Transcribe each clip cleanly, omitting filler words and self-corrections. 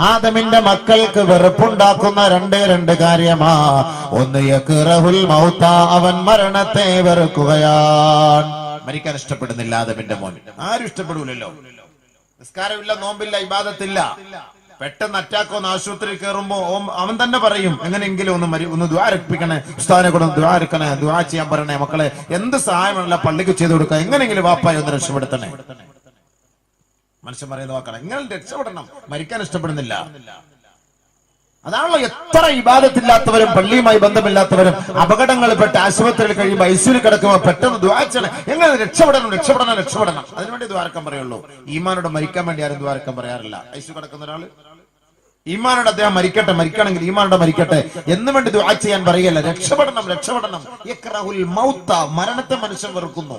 ആദമിന്റെ മക്കൾക്ക് വെറുപ്പുണ്ടാക്കുന്ന രണ്ട് കാര്യമാ. ഒന്ന് യക്റഹുൽ മൗത, അവൻ മരണത്തെ വെറുക്കുകയാണ്. മരിക്കാൻ ഇഷ്ടപ്പെടുന്നില്ല ആദമിന്റെ മോൻ. ആരും ഇഷ്ടപ്പെടൂലല്ലോ. നിസ്കാരമില്ല, നോമ്പില്ല, ഇബാദത്തില്ല. പെട്ടെന്ന് അറ്റാക്ക് വന്ന് ആശുപത്രിയിൽ കയറുമ്പോ അവൻ തന്നെ പറയും, എങ്ങനെയെങ്കിലും ഒന്ന് ദുആ അർപ്പിക്കണേ, ഉസ്താദിനെ കൂടെ ദുആ അർക്കണേ, ദുആ ചെയ്യാൻ പറയണേ, മക്കളെ എന്ത് സഹായമാണല്ല പള്ളിക്ക് ചെയ്തു കൊടുക്കുക, എങ്ങനെയെങ്കിലും വാപ്പായി ഒന്ന് രക്ഷപ്പെടുത്തണേ. മനുഷ്യൻ പറയുന്ന വാക്കാണ്, എങ്ങനെ രക്ഷപ്പെടണം. മരിക്കാൻ ഇഷ്ടപ്പെടുന്നില്ല. അതാണല്ലോ എത്ര ഇബാദത്തില്ലാത്തവരും പള്ളിയുമായി ബന്ധമില്ലാത്തവരും അപകടങ്ങൾ പെട്ട് ആശുപത്രിയിൽ കഴിയുമ്പോൾ ഐസിയുവിൽ കിടക്കുമ്പോൾ പെട്ടെന്ന് ദുആ ചെയ്യണം, എങ്ങനെ രക്ഷപ്പെടണം. അതിനുവേണ്ടി ദ്വാരക്കാൻ പറയുള്ളൂ. ഈമാനോട് മരിക്കാൻ വേണ്ടി ആരും ദ്വാരക്കാൻ പറയാറില്ല. ഐസിയു കിടക്കുന്ന ഒരാള് ഈമാനോട് അദ്ദേഹം മരിക്കണമെങ്കിൽ ഈമാനോട് മരിക്കട്ടെ എന്ന് വേണ്ടി ദുആ ചെയ്യാൻ പറയല്ല. രക്ഷപ്പെടണം. യക്റഹുൽ മൗത, മരണത്തെ മനുഷ്യൻ വെറുക്കുന്നു.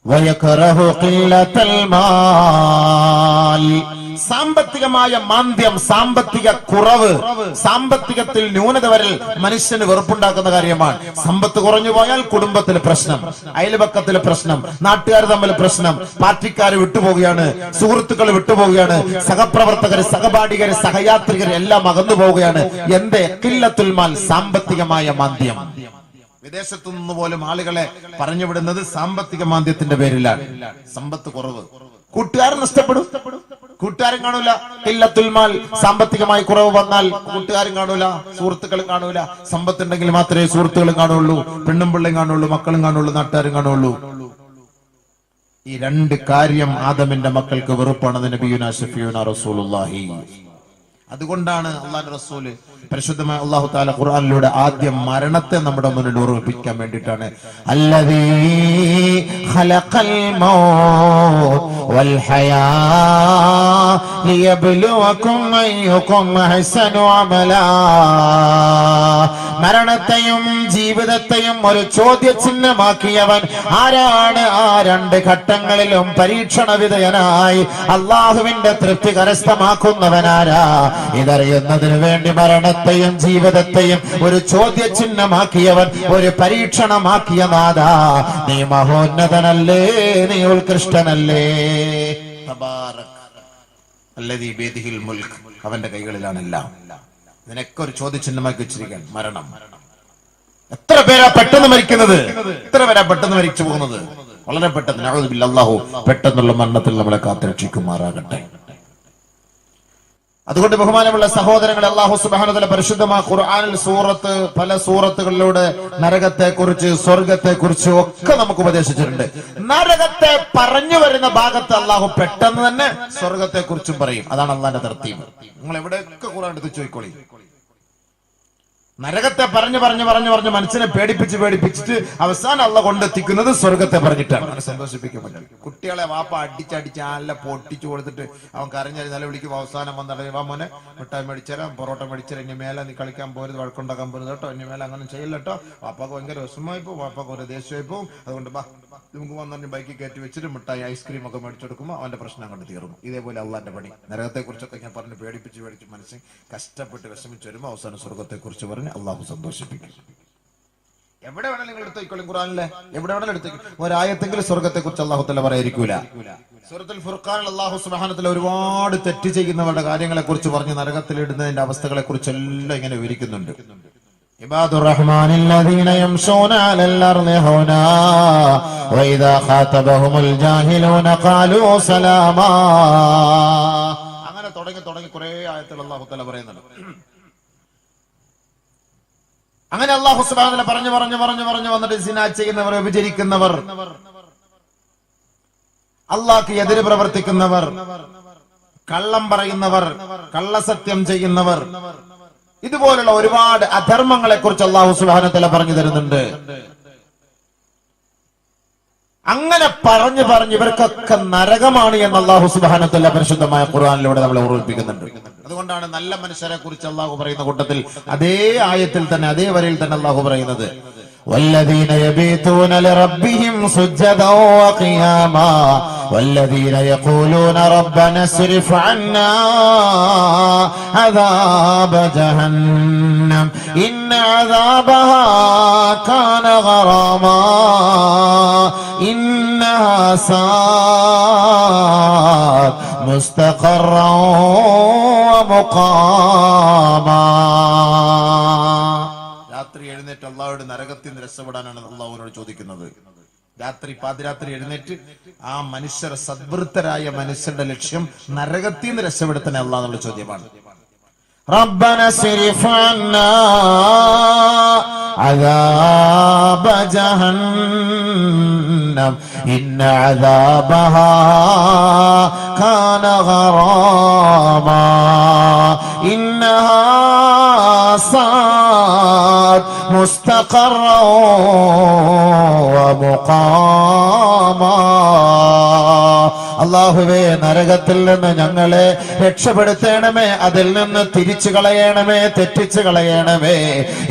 വയക്റഹു ഖില്ലത്തൽ മാൽ, സാമ്പത്തികമായ മാന്ദ്യം, സാമ്പത്തിക കുറവ്, സാമ്പത്തികത്തിൽ ന്യൂനത വരൽ മനുഷ്യന് വെറുപ്പുണ്ടാക്കുന്ന കാര്യമാണ്. സമ്പത്ത് കുറഞ്ഞു പോയാൽ കുടുംബത്തിൽ പ്രശ്നം, അയൽപക്കത്തിൽ പ്രശ്നം, നാട്ടുകാർ തമ്മിൽ പ്രശ്നം, പാർട്ടിക്കാർ വിട്ടുപോവുകയാണ്, സുഹൃത്തുക്കൾ വിട്ടുപോവുകയാണ്, സഹപ്രവർത്തകർ, സഹപാഠികർ, സഹയാത്രികർ എല്ലാം അകന്നു പോവുകയാണ്. എന്തേ? ഖില്ലത്തുൽ മാൽ, സാമ്പത്തികമായ മാന്ദ്യം. വിദേശത്തു നിന്ന് പോലും ആളുകളെ പറഞ്ഞുവിടുന്നത് സാമ്പത്തിക മാന്ദ്യത്തിന്റെ പേരിലാണ്. സമ്പത്ത് കുറവ്, കൂട്ടുകാരൻ നഷ്ടപ്പെടും, കൂട്ടുകാരും കാണൂല. ഖില്ലത്തുൽ മാൽ, സാമ്പത്തികമായി കുറവ് വന്നാൽ കൂട്ടുകാരും കാണൂല, സുഹൃത്തുക്കളും കാണൂല. സമ്പത്തുണ്ടെങ്കിൽ മാത്രമേ സുഹൃത്തുക്കളും കാണുള്ളൂ, പെണ്ണും പിള്ളയും കാണുള്ളൂ, മക്കളും കാണുള്ളൂ, നാട്ടുകാരും കാണുള്ളൂ. ഈ രണ്ട് കാര്യം ആദമിന്റെ മക്കൾക്ക് വെറുപ്പാണെന്ന് നബിയുനാ ശഫീഉനാ റസൂലുള്ളാഹി. അതുകൊണ്ടാണ് അല്ലാഹുവിന്റെ റസൂല് പരിശുദ്ധമായ അല്ലാഹു തആല ഖുർആനിലൂടെ ആദ്യം മരണത്തെ നമ്മുടെ മുന്നിൽ ഓർമ്മിപ്പിക്കാൻ വേണ്ടിയിട്ടാണ് അല്ലദീ ഖലഖൽ മൗത് വൽ ഹയാ ലിയബ്ലുവകും അയ്യുകും അഹ്സനു അമലാ. മരണത്തെയും ജീവിതത്തെയും ഒരു ചോദ്യചിഹ്നമാക്കിയവൻ ആരാണ്? ആ രണ്ട് ഘട്ടങ്ങളിലും പരീക്ഷണ വിധേയനായി അള്ളാഹുവിന്റെ തൃപ്തി കരസ്ഥമാക്കുന്നവനാരാ? ഇതറിയുന്നതിന് വേണ്ടി മരണത്തെയും ജീവിതത്തെയും ഒരു ചോദ്യചിഹ്നമാക്കിയവൻ, ഒരു പരീക്ഷണമാക്കിയ നാഥാ, നീ മഹോന്നതനല്ലേ, നീ ഉത്കൃഷ്ടനല്ലേ. തബാറക് അല്ലദീ ബിയദിഹിൽ മുൽക്ക്, അവന്റെ കൈകളിലാണെല്ലാം. നിനക്ക് ഒരു ചോദ്യചിഹ്നമാക്കി വെച്ചിരിക്കാൻ മരണം. എത്ര പേരാ പെട്ടെന്ന് മരിക്കുന്നത്, എത്ര പേരാ പെട്ടെന്ന് മരിച്ചു പോകുന്നത്. വളരെ പെട്ടെന്ന്. നഊദു ബില്ലാഹ്, അല്ലാഹു പെട്ടെന്നുള്ള മരണത്തിൽ നമ്മളെ കാത്തുരക്ഷിക്കുമാറാകട്ടെ. അതുകൊണ്ട് ബഹുമാനമുള്ള സഹോദരങ്ങളെ, അല്ലാഹു സുബ്ഹാനഹു വ തആല പരിശുദ്ധമായ ഖുർആനിൽ പല സൂറത്തുകളിലൂടെ നരകത്തെ കുറിച്ച്, സ്വർഗത്തെ കുറിച്ച് ഒക്കെ നമുക്ക് ഉപദേശിച്ചിട്ടുണ്ട്. നരകത്തെ പറഞ്ഞു വരുന്ന ഭാഗത്ത് അല്ലാഹു പെട്ടെന്ന് തന്നെ സ്വർഗത്തെ കുറിച്ചും പറയും. അതാണ് അല്ലാഹുവിന്റെ തർത്തീബ്. നിങ്ങൾ എവിടെയൊക്കെ ഖുർആൻ എടുത്ത് ചോദിക്കോളി. നരകത്തെ പറഞ്ഞു മനസ്സിനെ പേടിപ്പിച്ചിട്ട് അവസാനം അള്ളാഹു കൊണ്ടെത്തിക്കുന്നത് സ്വർഗത്തെ പറഞ്ഞിട്ടാണ്. സന്തോഷിപ്പിക്കാൻ പറ്റും. കുട്ടികളെ വാപ്പ അടിച്ചടിച്ച് നല്ല പൊട്ടിച്ചു കൊടുത്തിട്ട് അവൻ കരഞ്ഞാൽ നിലവിളിക്കും. അവസാനം വന്നിട്ട് വാ മോനെ മിഠായി മേടിച്ചരാം, പൊറോട്ട മേടിച്ചരാം, ഇനി മേലെ നീ കളിക്കാൻ പോരുത്, വഴക്കുണ്ടാക്കാൻ പോരുത് കേട്ടോ, ഇനി മേലെ അങ്ങനെ ചെയ്യില്ല കേട്ടോ. വാപ്പാക്ക് ഭയങ്കര വിഷമമായി പോകും, വാപ്പാക്ക് ഒരു ദേഷ്യമായി പോകും. അതുകൊണ്ട് നമുക്ക് വന്നു ബൈക്കിൽ കയറ്റി വെച്ചിട്ട് മിഠായി, ഐസ്ക്രീം ഒക്കെ മേടിച്ചെടുക്കുമ്പോൾ അവന്റെ പ്രശ്നം കണ്ട് തീർന്നു. ഇതേപോലെ അള്ളാന്റെ പണി. നരകത്തെ കുറിച്ചൊക്കെ ഞാൻ പറഞ്ഞ് പേടിപ്പിച്ച് മനസ്സിൽ കഷ്ടപ്പെട്ട് വിഷമിച്ച് വരുമ്പോൾ അവസാനം സ്വർഗത്തെ കുറിച്ച് പറഞ്ഞ് അള്ളാഹു സന്തോഷിപ്പിക്കും. എവിടെ വേണമെങ്കിലും നിങ്ങൾ എടുത്തോയിക്കോളും. ഖുർആനിലെ എവിടെ വേണമെങ്കിലും എടുത്തോക്കും. ഒരായത്തെങ്കിലും സ്വർഗത്തെ കുറിച്ച് അള്ളാഹു തആല പറയാതിരിക്കൂല. സൂറത്തുൽ ഫുർഖാനിൽ അള്ളാഹു സുബ്ഹാനഹു വ തആല ഒരുപാട് തെറ്റ് ചെയ്യുന്നവരുടെ കാര്യങ്ങളെ കുറിച്ച് പറഞ്ഞ് നരകത്തിലിടുന്നതിന്റെ അവസ്ഥകളെ കുറിച്ചെല്ലാം ഇങ്ങനെ വിവരിക്കുന്നുണ്ട്. ഇബാദുർ റഹ്മാനില്ലദീന യംശൂന അലൽ അർളി ഹൗനാ വഇദാ ഖാതബഹുമുൽ ജാഹിലൂന ഖാലൂ സലാമാ. അങ്ങനെ തുടങ്ങി കുറേ ആയത്തുകൾ അള്ളാഹു തആല പറയുന്നുണ്ട്. അങ്ങനെ അല്ലാഹു സുബ്ഹാനഹു വ തആല പറഞ്ഞു വന്നിട്ട് സിനാ ചെയ്യുന്നവർ, വ്യഭിചരിക്കുന്നവർ, അല്ലാഹുക്ക് എതിര് പ്രവർത്തിക്കുന്നവർ, കള്ളം പറയുന്നവർ, കള്ളസത്യം ചെയ്യുന്നവർ, ഇതുപോലുള്ള ഒരുപാട് അധർമ്മങ്ങളെ കുറിച്ച് അല്ലാഹു സുബ്ഹാനഹു വ തആല പറഞ്ഞു തരുന്നുണ്ട്. അങ്ങനെ പറഞ്ഞു ഇവർക്കൊക്കെ നരകമാണ് എന്ന് അല്ലാഹു സുബ്ഹാനഹു വ തആല പരിശുദ്ധമായ ഖുർആനിലൂടെ നമ്മളെ ഓർമ്മിപ്പിക്കുന്നുണ്ട്. അതുകൊണ്ടാണ് നല്ല മനുഷ്യരെ കുറിച്ച് അല്ലാഹു പറയുന്ന കൂട്ടത്തിൽ അതേ ആയത്തിൽ തന്നെ, അതേ വരിയിൽ തന്നെ അല്ലാഹു പറയുന്നത് والذين يبيتون لربهم سجدا وقياما والذين يقولون ربنا اصرف عنا عذاب جهنم إن عذابها كان غراما إنها ساءت مستقرا ومقاما. രാത്രി എഴുന്നേറ്റ് അള്ളാഹുവിന്റെ നരകത്തിൽ നിന്ന് രക്ഷപ്പെടാനാണ് അള്ളാഹുവിനോട് ചോദിക്കുന്നത്. രാത്രി പാതിരാത്രി എഴുന്നേറ്റ് ആ മനുഷ്യർ സദ്വൃത്തരായ മനുഷ്യരുടെ ലക്ഷ്യം നരകത്തിൽ നിന്ന് രക്ഷപ്പെടുത്താൻ അള്ളാഹ് എന്നുള്ള ചോദ്യമാണ്. ربنا اصرف عنا عذاب جهنم إن عذابها كان غراما إنها ساءت مستقرا ومقاما. അല്ലാഹുവേ, നരകത്തിൽ നിന്ന് ഞങ്ങളെ രക്ഷപ്പെടുത്തണമേ, അതിൽ നിന്ന് തിരിച്ചു കളയണമേ, തെറ്റിച്ചു കളയണമേ.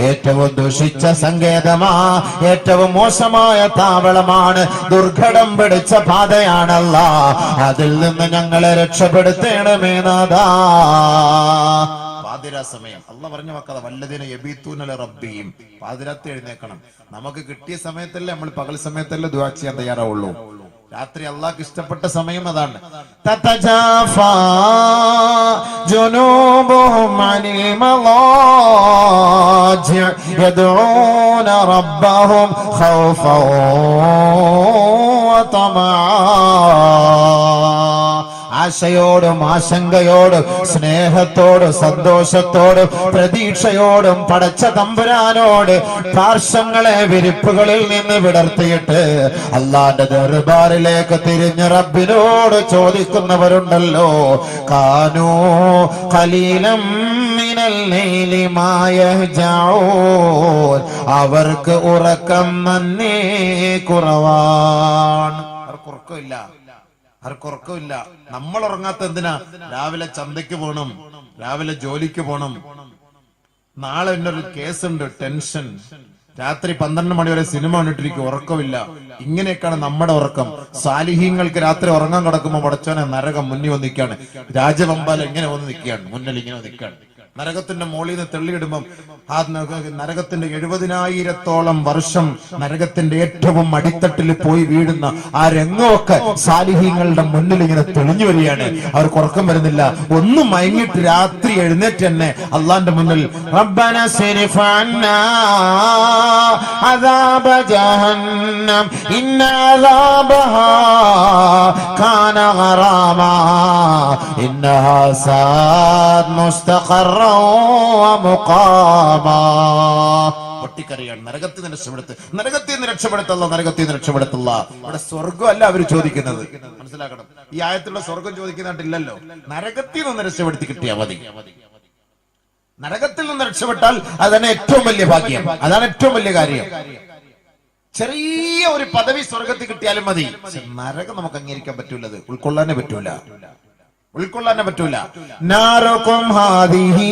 ഏറ്റവും ദുഷിച്ച സങ്കേതമാ, ഏറ്റവും മോശമായ താവളമാണ്, ദുർഘടം പിടിച്ച പാതയാണല്ലാ, അതിൽ നിന്ന് ഞങ്ങളെ രക്ഷപ്പെടുത്തണമേ നാഥാ. പാതിരാ സമയം അള്ളാഹ് പറഞ്ഞു വെക്കാതെ വല്ലതിനെ യബീത്തൂന റബ്ബിയും, പാതിരാത്രി എഴുന്നേക്കണം. നമുക്ക് കിട്ടിയ സമയത്തല്ലേ, നമ്മൾ പകൽ സമയത്തല്ലേ ദുആ ചെയ്യാൻ തയ്യാറാവുള്ളൂ. രാത്രി അള്ളാഹ്ക്ക് ഇഷ്ടപ്പെട്ട സമയം അതാണ്. തതജാഫാ ജുനൂബുഹും അനിൽ മളാജി യദ്ഊന റബ്ബഹും ഖൗഫൻ വതമആ. ആശയോടും ആശങ്കയോടും സ്നേഹത്തോടും സന്തോഷത്തോടും പ്രതീക്ഷയോടും പടച്ച തമ്പുരാനോട് പാർശ്വങ്ങളെ വിരിപ്പുകളിൽ നിന്ന് വിടർത്തിയിട്ട് അള്ളാന്റെ ദർബാറിലേക്ക് തിരിഞ്ഞ് റബ്ബിനോട് ചോദിക്കുന്നവരുണ്ടല്ലോ. കാനൂ ഖലീലം മിനൽ ലൈലി മാ യഹ്ജഊൻ, അവർക്ക് ഉറക്കം നന്നേ കുറവാണ്. അവർക്ക് ഉറക്കമില്ല, ആർക്കുറക്കമില്ല. നമ്മൾ ഉറങ്ങാത്ത എന്തിനാ? രാവിലെ ചന്തയ്ക്ക് പോണം, രാവിലെ ജോലിക്ക് പോണം, നാളെ എന്നൊരു കേസുണ്ട്, ടെൻഷൻ. രാത്രി 12 മണി വരെ സിനിമ കണ്ടിട്ടിരിക്കും, ഉറക്കമില്ല. ഇങ്ങനെയൊക്കെയാണ് നമ്മുടെ ഉറക്കം. സാലിഹീങ്ങൾക്ക് രാത്രി ഉറങ്ങാൻ കിടക്കുമ്പോ പടച്ചോനെ നരകം മുന്നിൽ വന്ന് നിൽക്കുകയാണ്. രാജവമ്പാൽ എങ്ങനെ വന്ന് നിൽക്കുകയാണ്, മുന്നിൽ ഇങ്ങനെ നിൽക്കുകയാണ്. നരകത്തിന്റെ മോളിൽ നിന്ന് തെള്ളിയിടുമ്പം ആ നരകത്തിന്റെ 70,000-ഓളം വർഷം നരകത്തിന്റെ ഏറ്റവും അടിത്തട്ടിൽ പോയി വീഴുന്ന ആ രംഗമൊക്കെ സാലിഹീങ്ങളുടെ മുന്നിൽ ഇങ്ങനെ തെളിഞ്ഞു വരികയാണ്. അവർക്ക് ഉറക്കം വരുന്നില്ല. ഒന്നും മയങ്ങിട്ട് രാത്രി എഴുന്നേറ്റ് തന്നെ അള്ളാന്റെ മുന്നിൽ റബ്ബന സ്രിഫ് അന്നാ അദാബ ജഹന്നം ഇന്ന അദാബഹാ കാന ഗറാമാ ഇന്നഹാ സാഅത് മുസ്തഖറ പൊട്ടിക്കറിയാണ്. നരകത്തിൽ നിന്ന് രക്ഷപ്പെടുത്ത്, നരകത്തിൽ നിന്ന് രക്ഷപ്പെടുത്തല്ല, നരകത്തിൽ നിന്ന് രക്ഷപ്പെടുത്തല്ല. ഇവിടെ സ്വർഗം അവർ ചോദിക്കുന്നത്, മനസ്സിലാക്കണം. ഈ ആയത്തിലുള്ള സ്വർഗം ചോദിക്കുന്നില്ലല്ലോ, നരകത്തിൽ നിന്ന് രക്ഷപ്പെടുത്തി കിട്ടിയാൽ മതി. നരകത്തിൽ നിന്ന് രക്ഷപ്പെട്ടാൽ അതാണ് ഏറ്റവും വലിയ ഭാഗ്യം, അതാണ് ഏറ്റവും വലിയ കാര്യം. ചെറിയ ഒരു പദവി സ്വർഗത്തിൽ കിട്ടിയാലും മതി. നരകം നമുക്ക് അംഗീകരിക്കാൻ പറ്റൂലത്, ഉൾക്കൊള്ളാനേ പറ്റൂല. നാറുകും ഹാദിഹി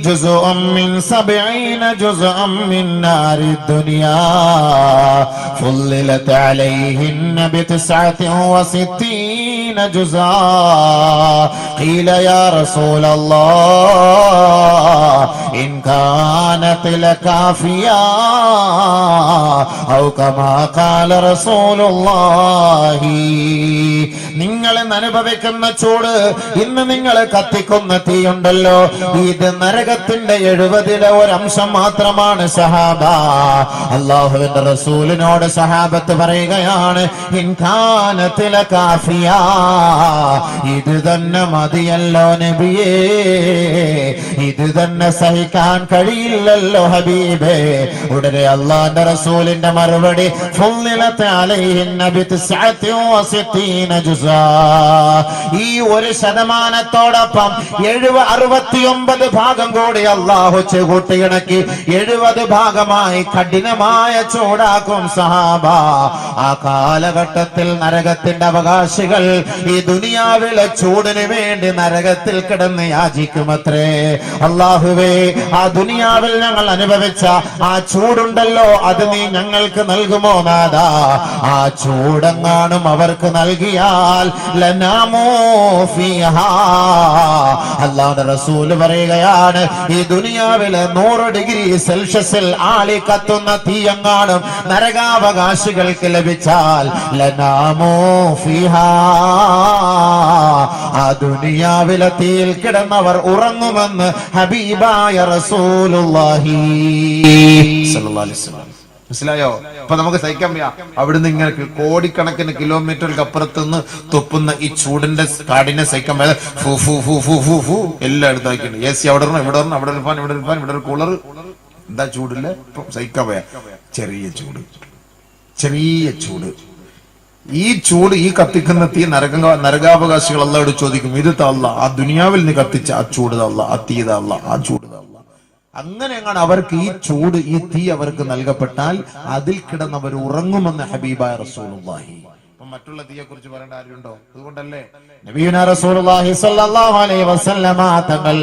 ജുസ്ഉം മിൻ 70 ജുസ്അം മിൻ നാരി ദുനിയാ ഫുല്ലിലത് അലൈഹിന്ന ബി 69 ജുസ്ആ ഖീല യാ റസൂലല്ലാഹ് ഇൻ കാനത് ലകാഫിയാ ഔ കമാ ഖാല റസൂലുള്ളാഹി. നിങ്ങൾ അനുഭവിക്കുന്ന ചൂട്, ഇന്ന് നിങ്ങൾ കത്തിക്കുന്ന തീയുണ്ടല്ലോ, ഇത് നരകത്തിന്റെ 70-ലെ ഒരംശം മാത്രമാണ് സഹാബ. അല്ലാഹുവിന്റെ റസൂലിനോട് സഹാബത്ത് പറയുകയാണ്, ഇൻ കാനത് ലകാഫിയാ, ഇത് തന്നെ മതിയല്ലോ നബിയേ, ഇത് തന്നെ സഹിക്കാൻ കഴിയില്ലല്ലോ ഹബീബേ. ഉടനെ അല്ലാഹുവിന്റെ റസൂലിന്റെ മറുപടി ഫുല്ലിലത് അലൈഹിന്ന ബി 69 ജുസ്ആ. ഈ 1% 69 ഭാഗം കൂടി അല്ലാഹു കൂട്ടിയിണക്കി 70 ഭാഗമായി കഠിനമായ ചൂടാക്കും സഹാബ. ആ കാലഘട്ടത്തിൽ നരകത്തിന്റെ അവകാശികൾ ഈ ദുനിയാവിലെ ചൂടിന് വേണ്ടി നരകത്തിൽ കിടന്ന് യാചിക്കുമത്രേ. അല്ലാഹുവേ, ആ ദുനിയാവിൽ ഞങ്ങൾ അനുഭവിച്ച ആ ചൂടുണ്ടല്ലോ, അത് നീ ഞങ്ങൾക്ക് നൽകുമോ നാഥാ? ആ ചൂടെങ്ങാനും അവർക്ക് നൽകിയാൽ ലനാമോ ഫീഹാ, അല്ലാഹുവിന്റെ റസൂൽ പറയുകയാണ്, ഈ ദുനിയാവിലെ 100 ഡിഗ്രി സെൽഷ്യസിൽ ആളി കത്തുന്ന തീയങ്ങാനും നരകാവകാശികൾക്ക് ലഭിച്ചാൽ ലനാമോ ഫിഹാ, ആ ദുനിയാവിലെ തീയിൽ കിടന്നവർ ഉറങ്ങുമെന്ന് ഹബീബായ റസൂലുള്ളാഹി സ്വല്ലല്ലാഹു അലൈഹി വസല്ലം. മനസ്സിലായോ? അപ്പൊ നമുക്ക് സഹിക്കാൻ വയ്യ. അവിടുന്ന് ഇങ്ങനെ കോടിക്കണക്കിന് കിലോമീറ്ററുകൾക്ക് അപ്പുറത്തുനിന്ന് തുപ്പുന്ന ഈ ചൂടിന്റെ കാഠിന്യം സഹിക്കാൻ വയ്യ. ഫു ഫു ഫു ഫു ഫു ഫു എല്ലാം എടുത്താക്കിണ്ട്. എ സി അവിടെ ഇവിടെ അവിടെ ഒരു ഫാൻ, ഇവിടെ ഒരു കൂളർ. എന്താ ചൂടില്ല, സഹിക്കാൻ വയ്യ. ചെറിയ ചൂട്. ഈ ചൂട്, ഈ കത്തിക്കുന്ന തീ നരകാവകാശികൾ അല്ലാഹുവോട് ചോദിക്കും, ഇത് അല്ലാ, ആ ദുനിയാവിൽ നീ കത്തിച്ച ആ ചൂട് അല്ലാ, ആ തീ അല്ലാ, ആ ചൂട് അല്ലാ. അങ്ങനെയാണ് അവർക്ക് ഈ ചൂട്, ഈ തീ അവർക്ക് നൽകപ്പെട്ടാൽ അതിൽ കിടന്നവർ ഉറങ്ങുമെന്ന് ഹബീബായ റസൂലുള്ളാഹി. മറ്റുള്ള തീയെ കുറിച്ച് പറയേണ്ട ആരുണ്ടോ? അതുകൊണ്ടല്ലേ നബിയുനാ റസൂലുള്ളാഹി സ്വല്ലല്ലാഹു അലൈഹി വസല്ലമ തങ്ങൾ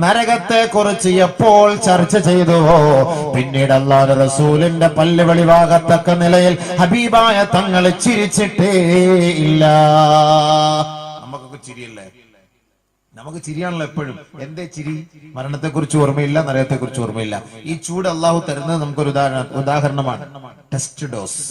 നരകത്തെ കുറിച്ച് എപ്പോൾ ചർച്ച ചെയ്തുവോ പിന്നീട് അല്ലാഹുവിന്റെ റസൂലിന്റെ പല്ല് വെളിവാകത്തക്ക നിലയിൽ ഹബീബായ തങ്ങൾ ചിരിച്ചിട്ടേ ഇല്ല. നമുക്കൊക്കെ ചിരിയല്ലേ? നമുക്ക് ചിരിയാണല്ലോ എപ്പോഴും. എന്തേ ചിരി? മരണത്തെ കുറിച്ച് ഓർമ്മയില്ല, നരകത്തെ കുറിച്ച് ഓർമ്മയില്ല. ഈ ചൂട് അള്ളാഹു തരുന്നത് നമുക്കൊരു ഉദാഹരണമാണ്. Test dose.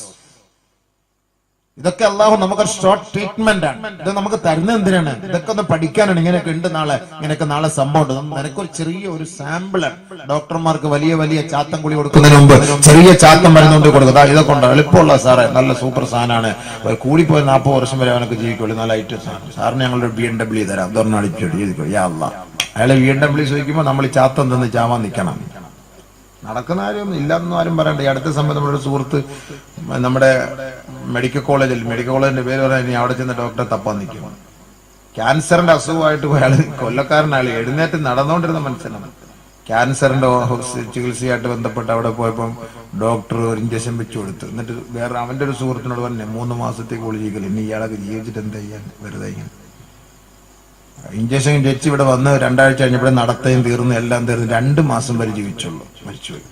ഇതൊക്കെ അള്ളാഹു നമുക്കൊരു ഷോർട്ട് ട്രീറ്റ്മെന്റ് ആണ്. ഇത് നമുക്ക് തരുന്നത് എന്തിനാണ്? ഇതൊക്കെ ഒന്ന് പഠിക്കാനാണ്. ഇങ്ങനെയൊക്കെ ഉണ്ട് നാളെ, ഇങ്ങനെയൊക്കെ നാളെ സംഭവം ഉണ്ട്. നിനക്കൊരു ചെറിയ ഒരു സാമ്പിളാണ്. ഡോക്ടർമാർക്ക് വലിയ വലിയ ചാത്തം കുളി കൊടുക്കുന്നതിന് മുമ്പ് ചെറിയ ചാത്തം മരുന്നുകൊണ്ട് കൊടുക്കുക. ഇതൊക്കെ ഉണ്ട്, എളുപ്പമുള്ള സാറേ, നല്ല സൂപ്പർ സാധനമാണ്, കൂടിപ്പോയി 40 വർഷം വരെ അവനൊക്കെ ജീവിക്കുള്ളൂ, നല്ല ഐറ്റം സാധനം. സാറിന് ഞങ്ങളൊരു BMW തരാം, അതൊരെണ്ണം അടിച്ചോട്ട് ചെയ്തിക്കോ. യാ അല്ലാഹ്. അയാളെ BMW ചോദിക്കുമ്പോൾ നമ്മൾ ഈ ചാത്തം തന്ന് ചാവാൻ നിൽക്കണം. നടക്കുന്ന കാര്യമൊന്നും ഇല്ലാതൊന്നും ആരും പറയണ്ട. ഈ അടുത്ത സമയം നമ്മുടെ ഒരു സുഹൃത്ത് നമ്മുടെ മെഡിക്കൽ കോളേജിന്റെ പേര് പറയാൻ ഇനി അവിടെ ചെന്ന ഡോക്ടറെ തപ്പാൻ നിൽക്കും. ക്യാൻസറിന്റെ അസുഖമായിട്ട് അയാൾ കൊല്ലക്കാരനാള് എഴുന്നേറ്റ് നടന്നുകൊണ്ടിരുന്ന മനുഷ്യനാണ്. ക്യാൻസറിന്റെ ചികിത്സയായിട്ട് ബന്ധപ്പെട്ട് അവിടെ പോയപ്പം ഡോക്ടർ ഒരു ഇഞ്ചക്ഷൻ വെച്ച് കൊടുത്തു. എന്നിട്ട് വേറെ അവന്റെ ഒരു സുഹൃത്തിനോട് പറഞ്ഞു, 3 മാസത്തേക്ക് ഒളിജിക്കൽ, ഇനി ഇയാളൊക്കെ ജീവിച്ചിട്ട് എന്താ ചെയ്യാൻ, വെറുതെ ഇങ്ങനെ ഇഞ്ചക്ഷൻ വെച്ച് ഇവിടെ വന്ന് 2 ആഴ്ച കഴിഞ്ഞപ്പോൾ നടത്തുകയും തീർന്നു, എല്ലാം തീർന്നു. 2 മാസം വരെ ജീവിച്ചുള്ളൂ, മരിച്ചുപോയി.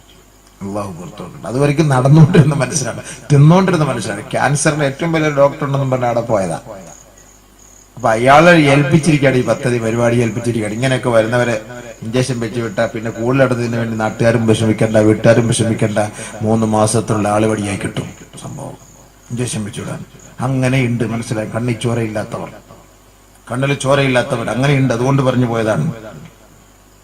അള്ളാഹു പുറത്തോട്ടുണ്ട്. അതുവരെയ്ക്കും നടന്നുകൊണ്ടിരുന്ന മനുഷ്യനാണ്, തിന്നുകൊണ്ടിരുന്ന മനുഷ്യനാണ്. ക്യാൻസറിന്റെ ഏറ്റവും വലിയ ഡോക്ടർ ഉണ്ടെന്നും പറഞ്ഞ അവിടെ പോയതാ. അപ്പൊ അയാളെ ഏൽപ്പിച്ചിരിക്കുകയാണ്, ഈ പദ്ധതി പരിപാടി ഏൽപ്പിച്ചിരിക്കുകയാണ്. ഇങ്ങനെയൊക്കെ വരുന്നവരെ ഇഞ്ചക്ഷൻ വെച്ച് വിട്ടാൽ പിന്നെ കൂടുതലെടുത്തതിന് വേണ്ടി നാട്ടുകാരും വിഷമിക്കണ്ട, വീട്ടുകാരും വിഷമിക്കണ്ട, 3 മാസത്തിലുള്ള ആള് വഴിയായി കിട്ടും സംഭവം. ഇഞ്ചക്ഷൻ വെച്ച് വിടാൻ അങ്ങനെയുണ്ട്. മനസ്സിലായി? കണ്ണിൽ ചോരയില്ലാത്തവർ, കണ്ണിൽ ചോരയില്ലാത്തവർ അങ്ങനെയുണ്ട്. അതുകൊണ്ട് പറഞ്ഞു പോയതാണ്.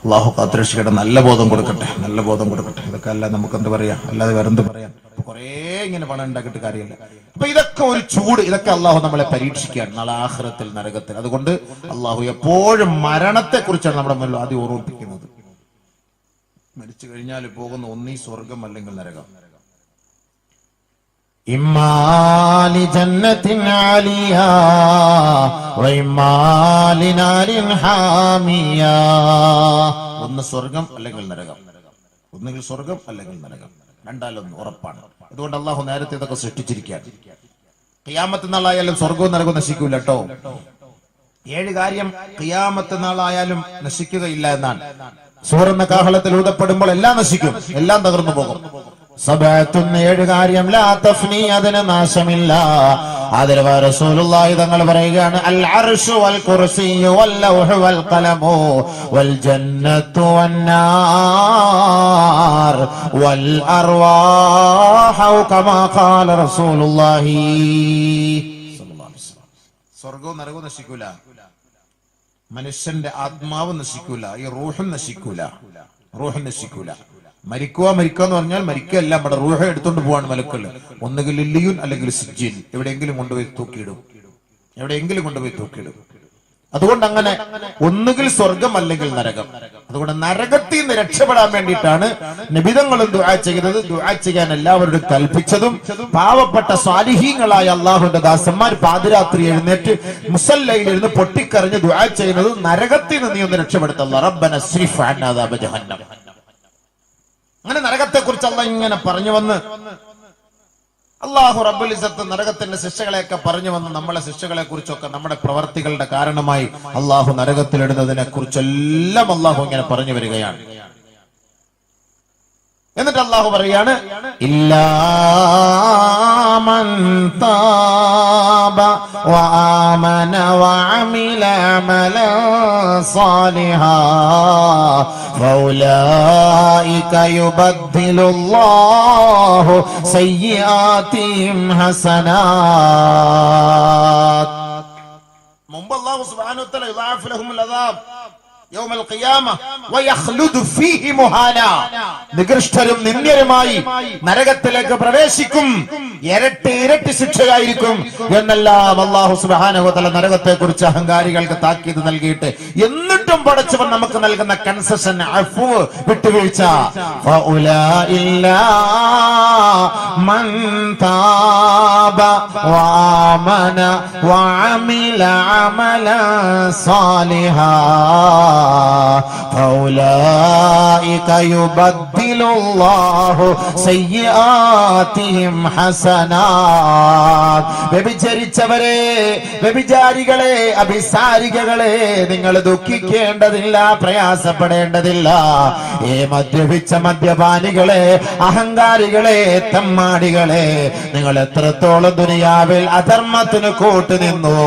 അള്ളാഹു കാത്തുരക്ഷിക്കട്ടെ, നല്ല ബോധം കൊടുക്കട്ടെ, നല്ല ബോധം കൊടുക്കട്ടെ. ഇതൊക്കെ അല്ല നമുക്ക് എന്ത് പറയാം, അല്ലാതെ വേറെന്ത് പറയാം? കുറെ ഇങ്ങനെ പണം ഉണ്ടാക്കിയിട്ട് കാര്യമില്ല. അപ്പൊ ഇതൊക്കെ ഒരു ചൂട്, ഇതൊക്കെ അള്ളാഹു നമ്മളെ പരീക്ഷിക്കുകയാണ് നാളെ ആഖിറത്തിൽ, നരകത്തിൽ. അതുകൊണ്ട് അള്ളാഹു എപ്പോഴും മരണത്തെ കുറിച്ചാണ് നമ്മുടെ മുന്നിൽ ആദ്യം ഓർമ്മിപ്പിക്കുന്നത്. മരിച്ചു കഴിഞ്ഞാൽ പോകുന്ന ഒന്നീ സ്വർഗം അല്ലെങ്കിൽ നരകം. ഇമ്മാലി ജന്നത്തിൻ ആലിയാ വഇമ്മാലി നാരിൻ ഹാമിയാ. ഒന്ന് സ്വർഗം അല്ലെങ്കിൽ നരകം, ഒന്നുകിൽ സ്വർഗം അല്ലെങ്കിൽ നരകം, രണ്ടാലൊന്ന് ഉറപ്പാണ്. അതുകൊണ്ട് അള്ളാഹു നേരത്തെ ഇതൊക്കെ സൃഷ്ടിച്ചിരിക്കുകയാണ്. ഖിയാമത്ത് നാളായാലും സ്വർഗവും നരകവും നശിക്കൂല കേട്ടോ. 7 കാര്യം ഖിയാമത്ത് നാളായാലും നശിക്കുകയില്ല എന്നാണ്. സൂറന്ന കാഹളത്തിൽ ഊതപ്പെടുമ്പോൾ എല്ലാം നശിക്കും, എല്ലാം തകർന്നു പോകും. 7 കാര്യം ലാ തഫ്നി, അതിന് നാശമില്ല. അതിൽ റസൂലുള്ളാഹി തങ്ങൾ പറയുകയാണ്, അൽ അർശു വൽ കുർസിയു വൽ ലൗഹു വൽ ഖലമു വൽ ജന്നത്തു വൻ നാർ വൽ അർവാഹു കമാ ഖാല റസൂലുള്ളാഹി സ്വല്ലല്ലാഹു അലൈഹി വസല്ലം. സ്വർഗ്ഗവും നരകവും നശിക്കൂല, മനുഷ്യന്റെ ആത്മാവ് നശിക്കൂല, ഈ റൂഹും നശിക്കൂല, റൂഹും നശിക്കൂല. മരിക്കുക എന്ന് പറഞ്ഞാൽ മരിക്കല്ല, നമ്മുടെ റൂഹ എടുത്തോണ്ട് പോവാണ് മലക്കൾ. ഒന്നുകിൽ ഇല്ലിയുൻ അല്ലെങ്കിൽ സിജ്ജിൻ, എവിടെയെങ്കിലും കൊണ്ടുപോയി തൂക്കിയിടും, എവിടെയെങ്കിലും കൊണ്ടുപോയി തൂക്കിയിടും. അതുകൊണ്ട് അങ്ങനെ ഒന്നുകിൽ സ്വർഗം അല്ലെങ്കിൽ നരകം. അതുകൊണ്ട് നരകത്തിൽ നിന്ന് രക്ഷപ്പെടാൻ വേണ്ടിയിട്ടാണ് നബിതങ്ങളും ദുആ ചെയ്തത്. ദുആ ചെയ്യാൻ എല്ലാവരോടും കൽപ്പിച്ചതും പാവപ്പെട്ട സ്വാലിഹീങ്ങളായ അള്ളാഹുവിന്റെ ദാസന്മാർ പാതിരാത്രി എഴുന്നേറ്റ് മുസല്ലയിൽ ഇരുന്ന് പൊട്ടിക്കരഞ്ഞ് ദുആ ചെയ്യുന്നത് നരകത്തിൽ നിന്ന് നീ ഒന്ന് രക്ഷപ്പെടുത്തല്ല, റബ്ബന സ്രിഫ് അന്നാ അദാബ ജഹന്നം. അങ്ങനെ നരകത്തെ കുറിച്ച് അള്ളാഹ് ഇങ്ങനെ പറഞ്ഞു വന്ന്, അള്ളാഹു റബ്ബുൽ ഇസ്സത്ത് നരകത്തിന്റെ ശിക്ഷകളെയൊക്കെ പറഞ്ഞു വന്ന് നമ്മളെ ശിക്ഷകളെ കുറിച്ചൊക്കെ നമ്മുടെ പ്രവർത്തികളുടെ കാരണമായി അള്ളാഹു നരകത്തിലിടുന്നതിനെ കുറിച്ചെല്ലാം അള്ളാഹു ഇങ്ങനെ പറഞ്ഞു വരികയാണ്. എന്നിട്ട് അല്ലാഹു പറയാണ് ഇല്ലാ മൻ താബ വആമന വഅമില അമലൻ സാലിഹാ ഫൗലൈക യുബദ്ദിലുല്ലാഹു സയ്യിആതിഹിം ഹസനാത്. മുമ്പ് അല്ലാഹു സുബ്ഹാനഹു വ തആല യുദാഇഫു ലഹുൽ അദാബ് യൗമൽ ഖിയാമ വയഖ്ലുദു ഫീഹി മുഹാനാ, നികൃഷ്ടരും നിന്ദ്യരുമായി നരകത്തിലേക്ക് പ്രവേശിക്കും, ഇരട്ടി ശിക്ഷയായിരിക്കും എന്നെല്ലാം അല്ലാഹു സുബ്ഹാനഹു വ തആല നരകത്തെ കുറിച്ച് അഹങ്കാരികൾക്ക് താക്കീത് നൽകിയിട്ട് എന്നിട്ടും പടച്ചവൻ നമുക്ക് നൽകുന്ന കൺസെഷൻ, അഫ്വ്, വിട്ടുവീഴ്ച, ഫഉലൈഇല്ലാ മൻ താബ വആമന വഅമില അമലൻ സാലിഹാ فأولئك يبدل الله سيئاتهم حسنات. വ്യഭിചരിച്ചവരെ, വ്യഭിചാരികളെ, അഭിസാരികളെ, നിങ്ങൾ ദുഃഖിക്കേണ്ടതില്ല, പ്രയാസപ്പെടേണ്ടതില്ല. മദ്യപിച്ച മദ്യപാനികളെ, അഹങ്കാരികളെ, തെമ്മാടികളെ, നിങ്ങൾ എത്രത്തോളം ദുനിയാവിൽ അധർമ്മത്തിന് കൂട്ടുനിന്നു,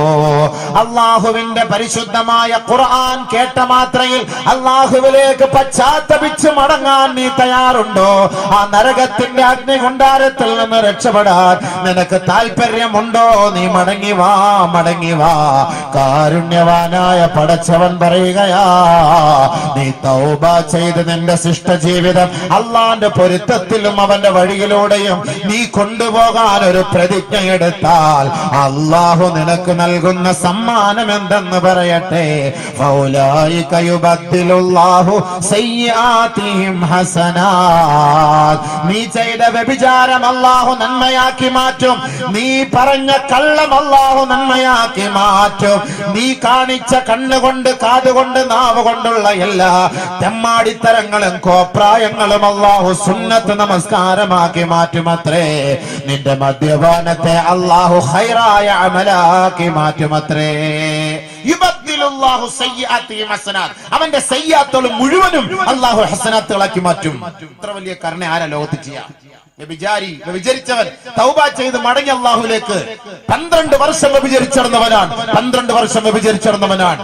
അള്ളാഹുവിന്റെ പരിശുദ്ധമായ ഖുർആൻ കേട്ട മാത്രയിൽ അള്ളാഹുവിലേക്ക് പശ്ചാത്തപിച്ച് മടങ്ങാൻ നീ തയ്യാറുണ്ടോ? ആ നരകത്തിന്റെ അഗ്നികുണ്ഡാരത്തിൽ നിന്ന് രക്ഷപ്പെടാൻ നിനക്ക് താല്പര്യമുണ്ടോ? നീ മടങ്ങി വാ, മടങ്ങി വാ. കാരുണ്യവാനായ പടച്ചവൻ പറയുകയാ, നീ തൗബ ചെയ്ത് നിന്റെ ശിഷ്ടജീവിതം അള്ളാന്റെ പൊരുത്തത്തിലും അവന്റെ വഴിയിലൂടെയും നീ കൊണ്ടുപോകാൻ ഒരു പ്രതിജ്ഞ എടുത്താൽ അള്ളാഹു നിനക്ക് നൽകുന്ന സമ്മാനം എന്തെന്ന് പറയട്ടെ. ഫൗലൈക യുബദ്ദിലുല്ലാഹു സയ്യിആതിഹിം ഹസനാത്. നീ ചെയ്ത വ്യഭിചാരം അല്ലാഹു നന്മയാക്കി മാറ്റും, നീ പറഞ്ഞ കള്ളം അല്ലാഹു നന്മയാക്കി മാറ്റും, നീ കാണിച്ച കണ്ണുകൊണ്ട്, കാതുകൊണ്ട്, നാവ് കൊണ്ടുള്ള എല്ലാ തെമ്മാടിത്തരങ്ങളും കോപ്രായങ്ങളും അല്ലാഹു സുന്നത്ത് നമസ്കാരമാക്കി മാറ്റുമത്രേ. നിന്റെ മദ്യപാനത്തെ അല്ലാഹു ഖൈറായ അമലാക്കി മാറ്റുമത്രേ. അവന്റെ സയ്യാത്തുകൾ മുഴുവനും അല്ലാഹു ഹസനാത്തുകളാക്കി മാറ്റും. ഇത്ര വലിയ കരുണ ആരാ ലോകത്ത് ചെയ്യാം? വ്യഭിചരിച്ചവൻ തൗബ ചെയ്ത് മടങ്ങി അല്ലാഹുവിലേക്ക് 12 വർഷം വ്യഭിചരിച്ചിരുന്നവനാണ്, 12 വർഷം വ്യഭിചരിച്ചിരുന്നവനാണ്.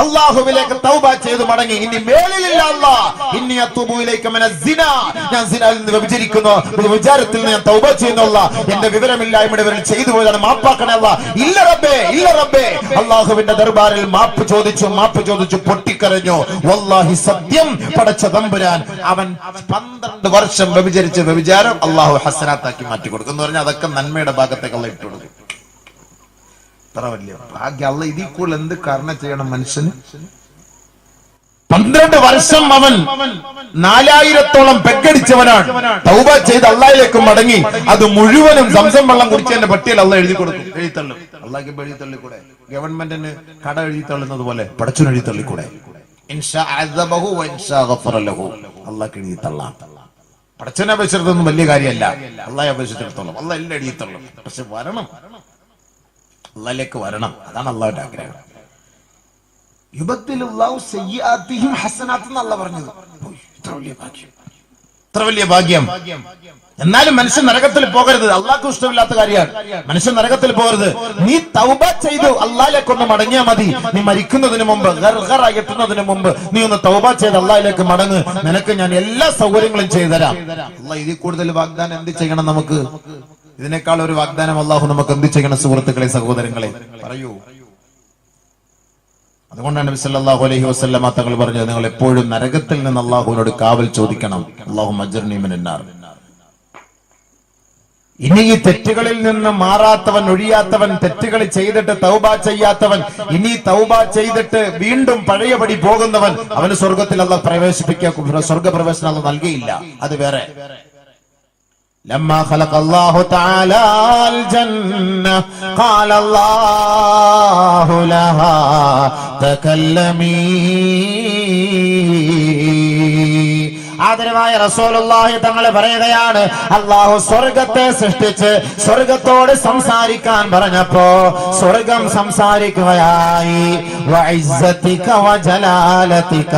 അല്ലാഹുവിലേക്ക് തൗബ ചെയ്ത് മടങ്ങി, ഇനി മേലിലില്ല അല്ലാഹ്, ഇന്നി അത്തൂബു ഇലൈക മിനസ് സിനാ, ഞാൻ സിനായിൽ നിന്ന് വ്യഭിചരിക്കുന്നു, വ്യഭിചാരത്തിൽ നിന്ന് ഞാൻ തൗബ ചെയ്യുന്നു അല്ലാഹ്, എന്റെ വിവരമില്ലായ്മയുടെ പേരിൽ ചെയ്തു പോയതാണ്, മാപ്പാക്കണേ അല്ലാഹ്. ഇല്ല റബ്ബേ, ഇല്ല റബ്ബേ. അല്ലാഹുവിന്റെ ദർബാറിൽ മാപ്പ് ചോദിച്ചു പൊട്ടിക്കരഞ്ഞു. വല്ലാഹി സത്യം, പടച്ച തമ്പുരാൻ, അവൻ 12 വർഷം വ്യഭിചരിച്ച വ്യഭിചാരം അല്ലാഹു ഹസനാത്താക്കി മാറ്റി കൊടുക്കും എന്ന് പറഞ്ഞാൽ അതൊക്കെ നന്മയുടെ ഭാഗത്തേക്ക് അല്ലാഹ് ഇട്ടു കൊടുക്കും. ഇത്ര വലിയ ഭാഗ്യം. അല്ലാഹ് ഇതിൽ കൂടുതൽ എന്ത് കരുണ ചെയ്യണം മനുഷ്യന്? 12 വർഷം അവൻ 4000-ഓളം പെഗ്ഗടിച്ചവനാണ്. തൗബ ചെയ്ത് അല്ലാഹയിലേക്ക് മടങ്ങി, അത് മുഴുവനും സംസം വെള്ളം കുടിച്ചതിന്റെ പട്ടിയൽ അല്ലാഹ് എഴുതി കൊടുക്കും, എഴുതിത്തള്ളും. അല്ലാഹ്ക്ക് എഴുതി തള്ളിക്കൂടെ? ഗവൺമെന്റിന് കട എഴുതി തള്ളുന്നത് പോലെ പടച്ചവൻ എഴുതി തള്ളിക്കൂടെ? ഇൻഷാ അഅദബഹു വഇൻഷാ ഗഫറ ലഹു. അല്ലാഹ്ക്ക് എഴുതി തള്ളാം. പടച്ചവനെ അപേക്ഷിച്ചിടത്തൊന്നും വലിയ കാര്യമല്ല. അല്ലാഹയെ അപേക്ഷിച്ചിടത്തോളം അല്ലാഹ് എല്ലാം എഴുതി തള്ളും. പക്ഷെ വരണം, അല്ലാഹയിലേക്ക് വരണം. അതാണ് അല്ലാഹുവിന്റെ ആഗ്രഹം. യുബദ്ദിലുല്ലാഹു സയ്യിആതിഹിം ഹസനാത്ത് എന്നല്ല പറഞ്ഞത്. ഇത്ര വലിയ ഭാഗ്യം. എന്നാലും മനുഷ്യൻ നരകത്തിൽ പോകരുത്. അള്ളാഹ്ക്ക് ഇഷ്ടമില്ലാത്ത കാര്യമാണ്. മനുഷ്യൻ നരകത്തിൽ പോകരുത്. നീ തൗബ ചെയ്തു അള്ളാഹിലേക്ക് ഒന്ന് മടങ്ങിയാൽ മതി. നീ മരിക്കുന്നതിന് മുമ്പ്, ഗർഗറായി എത്തുന്നതിന് മുമ്പ് നീ ഒന്ന് തൗബ ചെയ്ത് അള്ളാഹിലേക്ക് മടങ്ങ്. നിനക്ക് ഞാൻ എല്ലാ സൗകര്യങ്ങളും ചെയ്തു തരാം. അള്ളാഹ് ഇതിൽ കൂടുതൽ വാഗ്ദാനം എന്ത് ചെയ്യണം നമുക്ക്? ഇതിനേക്കാൾ ഒരു വാഗ്ദാനം അള്ളാഹു നമുക്ക് എന്ത് ചെയ്യണം? സുഹൃത്തുക്കളെ, സഹോദരങ്ങളെ, പറയൂ. അതുകൊണ്ടാണ് നബി സല്ലല്ലാഹു അലൈഹി വസല്ലമ തങ്ങൾ പറഞ്ഞത്, നിങ്ങൾ എപ്പോഴും നരകത്തിൽ നിന്ന് അള്ളാഹുവിനോട് കാവൽ ചോദിക്കണം. അല്ലാഹുമ്മ അജ്ർനി മിനന്നാർ. ഇനി ഈ തെറ്റുകളിൽ നിന്ന് മാറാത്തവൻ, ഒഴിയാത്തവൻ, തെറ്റുകൾ ചെയ്തിട്ട് തൗബ ചെയ്യാത്തവൻ, ഇനി തൗബ ചെയ്തിട്ട് വീണ്ടും പഴയപടി പോകുന്നവൻ, അവന് സ്വർഗത്തിൽ അല്ലാഹ് പ്രവേശിപ്പിക്കുക, സ്വർഗപ്രവേശനം അല്ലാഹ് നൽകിയില്ല. അത് വേറെ. لما خلق الله تعالى الجنة قال الله لها تكلمي. ആദരവായ റസൂലുള്ളാഹി തങ്ങൾ പറയുകയാണ്, അല്ലാഹു സ്വർഗ്ഗത്തെ സൃഷ്ടിച്ച് സ്വർഗ്ഗത്തോട് സംസാരിക്കാൻ പറഞ്ഞപ്പോ സ്വർഗ്ഗം സംസാരിക്കുകയായി, വഇസ്സതിക വജലാലതിക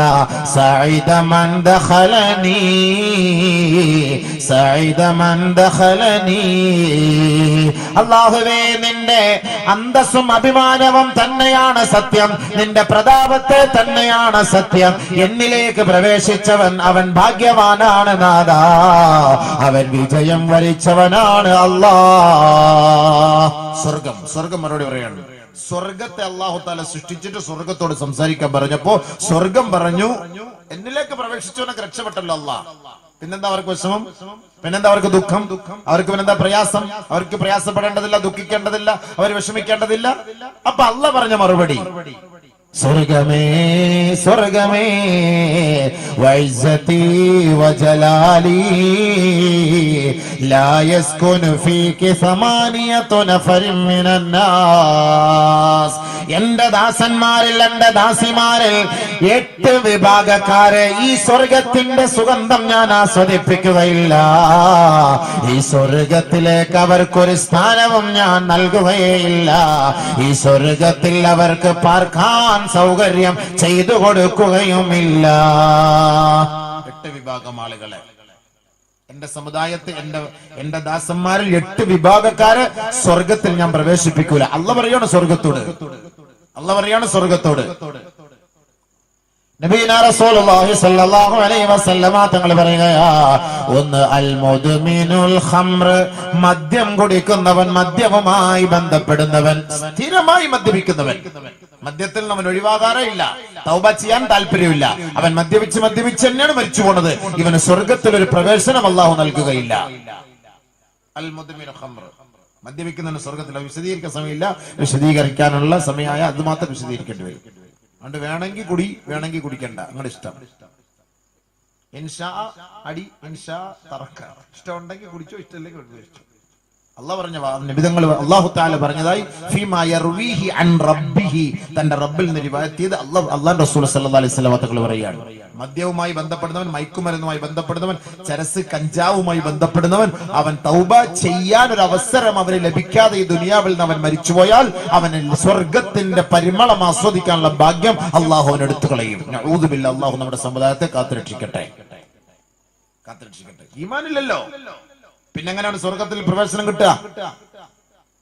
സഈദ മൻ ദഖലനി സഈദ മൻ ദഖലനി. അല്ലാഹുവേ, നിന്റെ അന്തസ്സും അഭിമാനവും തന്നെയാണ് സത്യം, നിന്റെ പ്രതാപത്തെ തന്നെയാണ് സത്യം. എന്നിലേക്ക് പ്രവേശിച്ചവൻ അവൻ ഭാഗ്യവാനാണ് നാഥാ, അവൻ വിജയം വരിച്ചവനാണ് അല്ലാഹ്. സ്വർഗം മറുപടി പറയാണ്. സ്വർഗത്തെ അല്ലാഹു തആല സൃഷ്ടിച്ചിട്ട് സ്വർഗത്തോട് സംസാരിക്കാൻ പറഞ്ഞപ്പോ സ്വർഗം പറഞ്ഞു, എന്നിലേക്ക് പ്രവേശിച്ചവനൊക്കെ രക്ഷപ്പെട്ടല്ലോ അല്ലാഹ്. പിന്നെന്താ അവർക്ക് വിഷമം? പിന്നെന്താ അവർക്ക് ദുഃഖം? അവർക്ക് പിന്നെന്താ പ്രയാസം? അവർക്ക് പ്രയാസപ്പെടേണ്ടതില്ല, ദുഃഖിക്കേണ്ടതില്ല, അവർ വിഷമിക്കേണ്ടതില്ല. അപ്പൊ അല്ലാഹ് പറഞ്ഞ മറുപടി, സ്വർഗമേ സ്വർഗമേ വഇസ്സതി വജലാലി ലാ യസ്കുനു ഫീകി സമാനിയതു നഫരിൻ മിനന്നാസ്. എന്റെ ദാസന്മാരിൽ, എന്റെ ദാസിമാരിൽ 8 വിഭാഗക്കാരെ ഈ സ്വർഗത്തിന്റെ സുഗന്ധം ഞാൻ ആസ്വദിപ്പിക്കുകയില്ല. ഈ സ്വർഗത്തിലേക്ക് അവർക്കൊരു സ്ഥാനവും ഞാൻ നൽകുകയില്ല. ഈ സ്വർഗത്തിൽ അവർക്ക് പാർക്കാൻ സൗകര്യം ചെയ്തു കൊടുക്കുകയുമില്ല. 8 വിഭാഗം ആളുകളെ എന്റെ സമുദായത്തെ, എന്റെ ദാസന്മാരിൽ 8 വിഭാഗക്കാരെ സ്വർഗത്തിൽ ഞാൻ പ്രവേശിപ്പിക്കൂല. അല്ലാഹ് പറയാണ് സ്വർഗത്തോട്, അല്ലാഹ് പറയാണ് സ്വർഗത്തോട്. നബീന റസൂലുള്ളാഹി സ്വല്ലല്ലാഹു അലൈഹി വസല്ലമ തങ്ങൾ പറയുകയാ, ഒന്ന് അൽ മുദ്മിനുൽ ഖംർ, മദ്യം കുടിക്കുന്നവൻ, മദ്യവുമായി ബന്ധപ്പെടുന്നവൻ, സ്ഥിരമായി മദ്യപിക്കുന്നവൻ. മദ്യത്തിൽ അവൻ ഒഴിവാകാറേ ഇല്ല, തൗബ ചെയ്യാൻ താല്പര്യമില്ല. അവൻ മദ്യപിച്ച് തന്നെയാണ് മരിച്ചു പോണത്. ഇവന് സ്വർഗത്തിൽ ഒരു പ്രവേശനം അല്ലാഹു നൽകുകയില്ല. അൽ മുദ്മിനുൽ ഖംർ, മദ്യപിക്കുന്നതിന് സ്വർഗത്തിൽ വിശദീകരിക്കാൻ സമയമില്ല, വിശദീകരിക്കാനുള്ള സമയമായ അത് മാത്രം വിശദീകരിക്കേണ്ടി വരും. അതുകൊണ്ട് വേണമെങ്കിൽ കുടി, വേണമെങ്കിൽ കുടിക്കണ്ട, നിങ്ങളുടെ ഇഷ്ടം. ഇൻഷാ അടി, ഇൻഷാ തറക്ക. ഇഷ്ടം ഉണ്ടെങ്കിൽ കുടിച്ചോ, ഇഷ്ടമില്ലെങ്കിൽ കുടിച്ചോ. അല്ലാഹ് പറഞ്ഞ നിബിധങ്ങൾ അല്ലാഹു തആല പറഞ്ഞതായി ഫീമാ യർവീഹി അൻ റബ്ബിഹി, തന്റെ റബ്ബിൽ നിന്ന് റിവായത്ത് ചെയ്ത് അല്ലാഹുവിന്റെ റസൂൽ സല്ലല്ലാഹു അലൈഹി വസല്ലം തങ്ങൾ പറയുകയാണ്, മദ്യവുമായി ബന്ധപ്പെടുന്നവൻ, മയക്കുമരുന്നുമായി ബന്ധപ്പെടുന്നവൻ, ചരസ് കഞ്ചാവുമായി ബന്ധപ്പെടുന്നവൻ, അവൻ തൗബ ചെയ്യാൻ ഒരു അവസരം അവന് ലഭിക്കാതെ ഈ ദുനിയാവിൽ നിന്ന് അവൻ മരിച്ചുപോയാൽ അവന് സ്വർഗത്തിന്റെ പരിമളം ആസ്വദിക്കാനുള്ള ഭാഗ്യം അല്ലാഹു അവൻ എടുത്തു കളയും. നഊദു ബില്ലാഹ്. അല്ലാഹു നമ്മുടെ സമുദായത്തെ കാത്തുരക്ഷിക്കട്ടെ, കാത്തുരക്ഷിക്കട്ടെ. ഈമാനില്ലല്ലോ, പിന്നെ എങ്ങനെയാണ് സ്വർഗത്തിൽ പ്രവേശനം കിട്ടുക?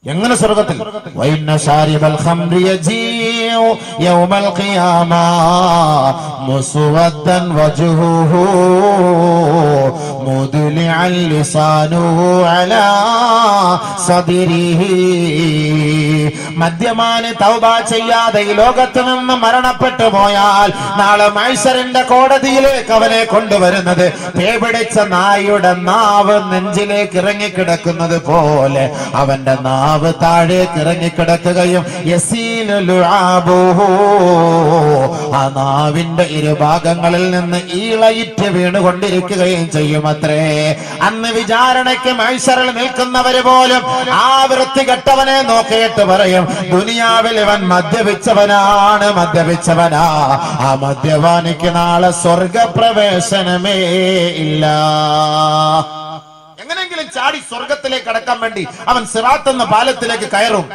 എങ്ങനെ സ്വർഗത്തിൽ? വഇന്ന ശാരിബൽ ഖംറി യജീഉ യൗമൽ ഖിയാമ മുസ്വദ്ദൻ വജ്ഹുഹു മുദ്ലിഅൻ ലിസാനുഹു അലാ സദ്രിഹി. മദ്യപാനി തൗബ ചെയ്യാതെ ഈ ലോകത്ത് നിന്ന് മരണപ്പെട്ടു പോയാൽ നാളെ മഹ്ശറിന്റെ കോടതിയിലേക്ക് അവനെ കൊണ്ടുവരുന്നത് പേപിടിച്ച നായുടെ നാവ് നെഞ്ചിലേക്ക് ഇറങ്ങിക്കിടക്കുന്നത് പോലെ അവന്റെ നാവ് താഴേക്ക് ഇറങ്ങിക്കിടക്കുകയും ആ നാവിന്റെ ഇരുഭാഗങ്ങളിൽ നിന്ന് ഈളയിറ്റ് വീണുകൊണ്ടിരിക്കുകയും ചെയ്യുമത്രേ. അന്ന് വിചാരണയ്ക്ക് മഹ്ശറിൽ നിൽക്കുന്നവര് പോലും ആ വൃത്തികെട്ടവനെ നോക്കിയിട്ട് പറയും, ദുനിയാവിൽ ഇവൻ മദ്യപിച്ചവനാ. ആ മദ്യപാനിക്ക് നാളെ സ്വർഗപ്രവേശനമേ ഇല്ല. എങ്ങനെങ്കിലും ചാടി സ്വർഗത്തിലേക്ക് കടക്കാൻ വേണ്ടി അവൻ സിറാത്ത് എന്ന പാലത്തിലേക്ക് കയറും.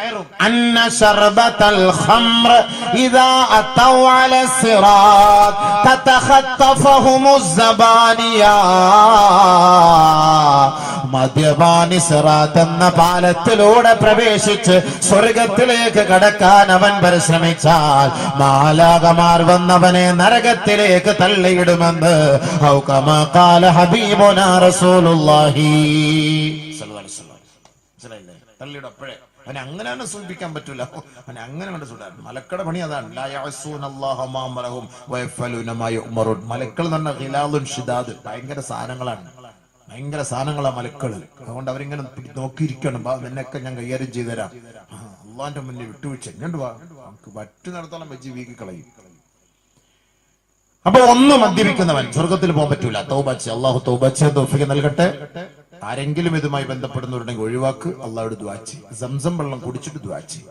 അന്ന ശർബതൽ ഖംർ ഇദാ അതൗ അല സിറാത്ത് തതഖത്തഫഹുമുസ് സബാനിയാ. മദ്യപാനി സിറാത്ത് എന്ന പാലത്തിലൂടെ പ്രവേശിച്ച് സ്വർഗത്തിലേക്ക് കടക്കാൻ അവൻ പരിശ്രമിച്ചാൽ മാലാകമാർ വന്നവനെ നരകത്തിലേക്ക് തള്ളിയിടുമെന്ന് ഔ കമാ ഖാല ഹബീബുനാ റസൂലുള്ളാഹി സ്വല്ലല്ലാഹു അലൈഹി വസല്ലം. തള്ളിയിടും. അപ്പോഴേ അവനെ അങ്ങനെയാണ് സൂചിപ്പിക്കാൻ പറ്റൂല, അവനെ അങ്ങനെ കണ്ട് സുടാൻ. മലക്കളുടെ പണി അതാണ്. ലാ യഅസൂനല്ലാഹ മാ അമറഹും വയഫലൂന മാ യുഅ്മറൂൻ. മലക്കൾ എന്ന് പറഞ്ഞാൽ ഖിലാലുൻ ഷിദാദ്, ഭയങ്കര സാധനങ്ങളാണ്, ഭയങ്കര സാധനങ്ങളാ മലക്കള്. അതുകൊണ്ട് അവരിങ്ങനെ നോക്കിയിരിക്കണം, നിന്നൊക്കെ ഞാൻ കൈകാര്യം ചെയ്തുതരാം. അള്ളാന്റെ മുന്നിൽ വിട്ടുവീഴ്ച ഇങ്ങോട്ട് വാ, നമുക്ക് പറ്റുന്നിടത്തോളം വെച്ച് വീക്കി കളയും. അപ്പൊ ഒന്ന് മദ്യപിക്കുന്നവൻ സ്വർഗത്തിൽ പോകാൻ പറ്റൂല. തൗബ ചെയ്യ്, അള്ളാഹു തൗബ ചെയ്യാൻ തൗഫീഖ് നൽകട്ടെ. ആരെങ്കിലും ഇതുമായി ബന്ധപ്പെടുന്നവരുണ്ടെങ്കിൽ ഒഴിവാക്ക്, അള്ളാഹുവോട് ദുആ ചെയ്യ്. സംസം വെള്ളം കുടിച്ചിട്ട് ദുആ ചെയ്യ്.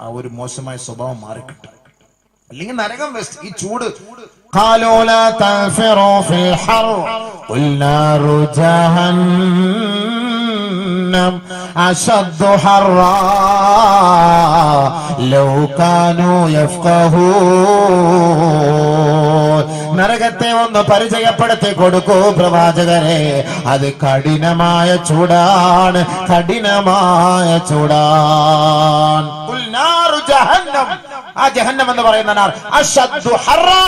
ആ ഒരു മോശമായ സ്വഭാവം മാറിക്കിട്ടും. അല്ലെങ്കിൽ നരകം വെസ്റ്റ്. ഈ ചൂട് ഖുൽ നാറു ജഹന്നം അശദ്ദു ഹർറാ ലൗ കാനൂ യഫ്ഖഹൂൻ. നരകത്തെ ഒന്ന് പരിചയപ്പെടുത്തി കൊടുക്കൂ പ്രവാചകരെ. അത് കഠിനമായ ചൂടാണ്, കഠിനമായ ചൂടാണ്. ഖുൽ നാറു ജഹന്നം, ആ ജഹന്നം എന്ന് പറയുന്ന നാർ അശദ്ദു ഹർറാ,